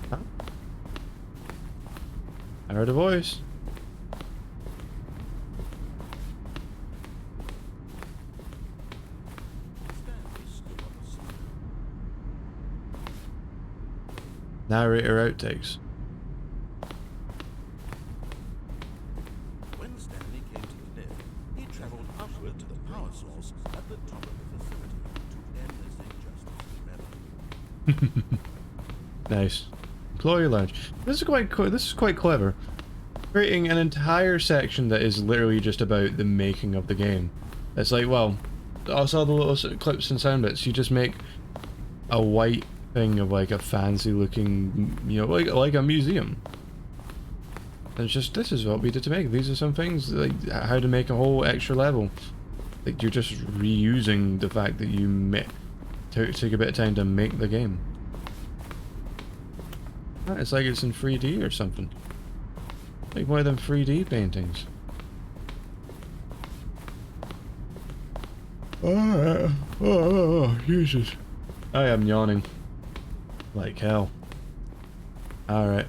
Huh? I heard a voice. Stanley stood on the side. Narrator outtakes. When Stanley came to the lift, he travelled upward to the power source at the top of the facility to end this injustice forever. Nice. Employee lounge. This is quite clever. Creating an entire section that is literally just about the making of the game. It's like, well, I saw the little clips and sound bits. You just make a white thing of like a fancy looking, you know, like a museum. And it's just, this is what we did to make. These are some things, like how to make a whole extra level. Like you're just reusing the fact that you took a bit of time to make the game. Ah, it's like it's in 3D or something. Like one of them 3D paintings. Oh, Jesus. I am yawning. Like hell. Alright.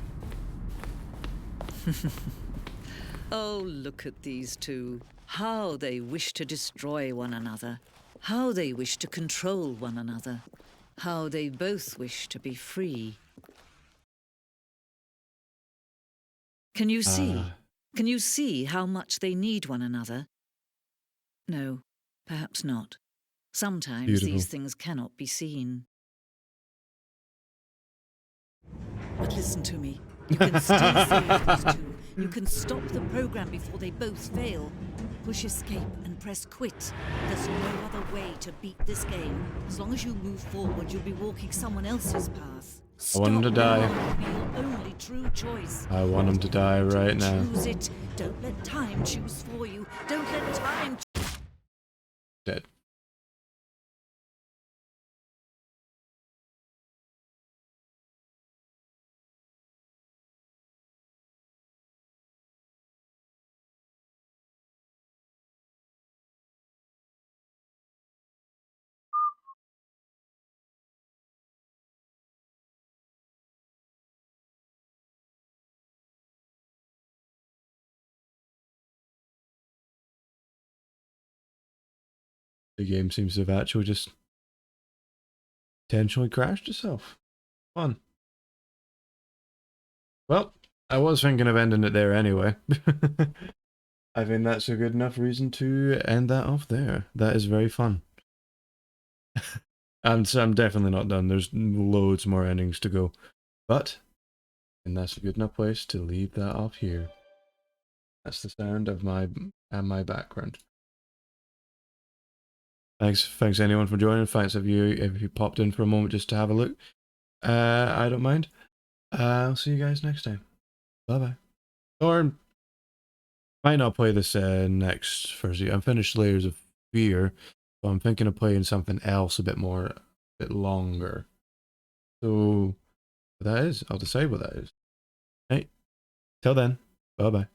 Oh, look at these two. How they wish to destroy one another. How they wish to control one another. How they both wish to be free. Can you see? Can you see how much they need one another? No, perhaps not. Sometimes Beautiful. these things cannot be seen. But listen to me. You can still save these two. You can stop the program before they both fail. Push escape and press quit. There's no other way to beat this game. As long as you move forward, you'll be walking someone else's path. I want him to die. Stop now. Be your only true choice. I want him to die right now. Choose it. Don't let time choose for you. Don't let time. Dead. The game seems to have actually just intentionally crashed itself. Fun. Well, I was thinking of ending it there anyway. I think that's a good enough reason to end that off there. That is very fun. And so I'm definitely not done. There's loads more endings to go. But, and that's a good enough place to leave that off here. That's the sound of my background. Thanks anyone for joining. Thanks if you popped in for a moment just to have a look. I don't mind. I'll see you guys next time. Bye bye. Or might not play this next Thursday. I'm finished Layers of Fear, so I'm thinking of playing something else a bit longer. So what that is, I'll decide what that is. Right. Till then, bye bye.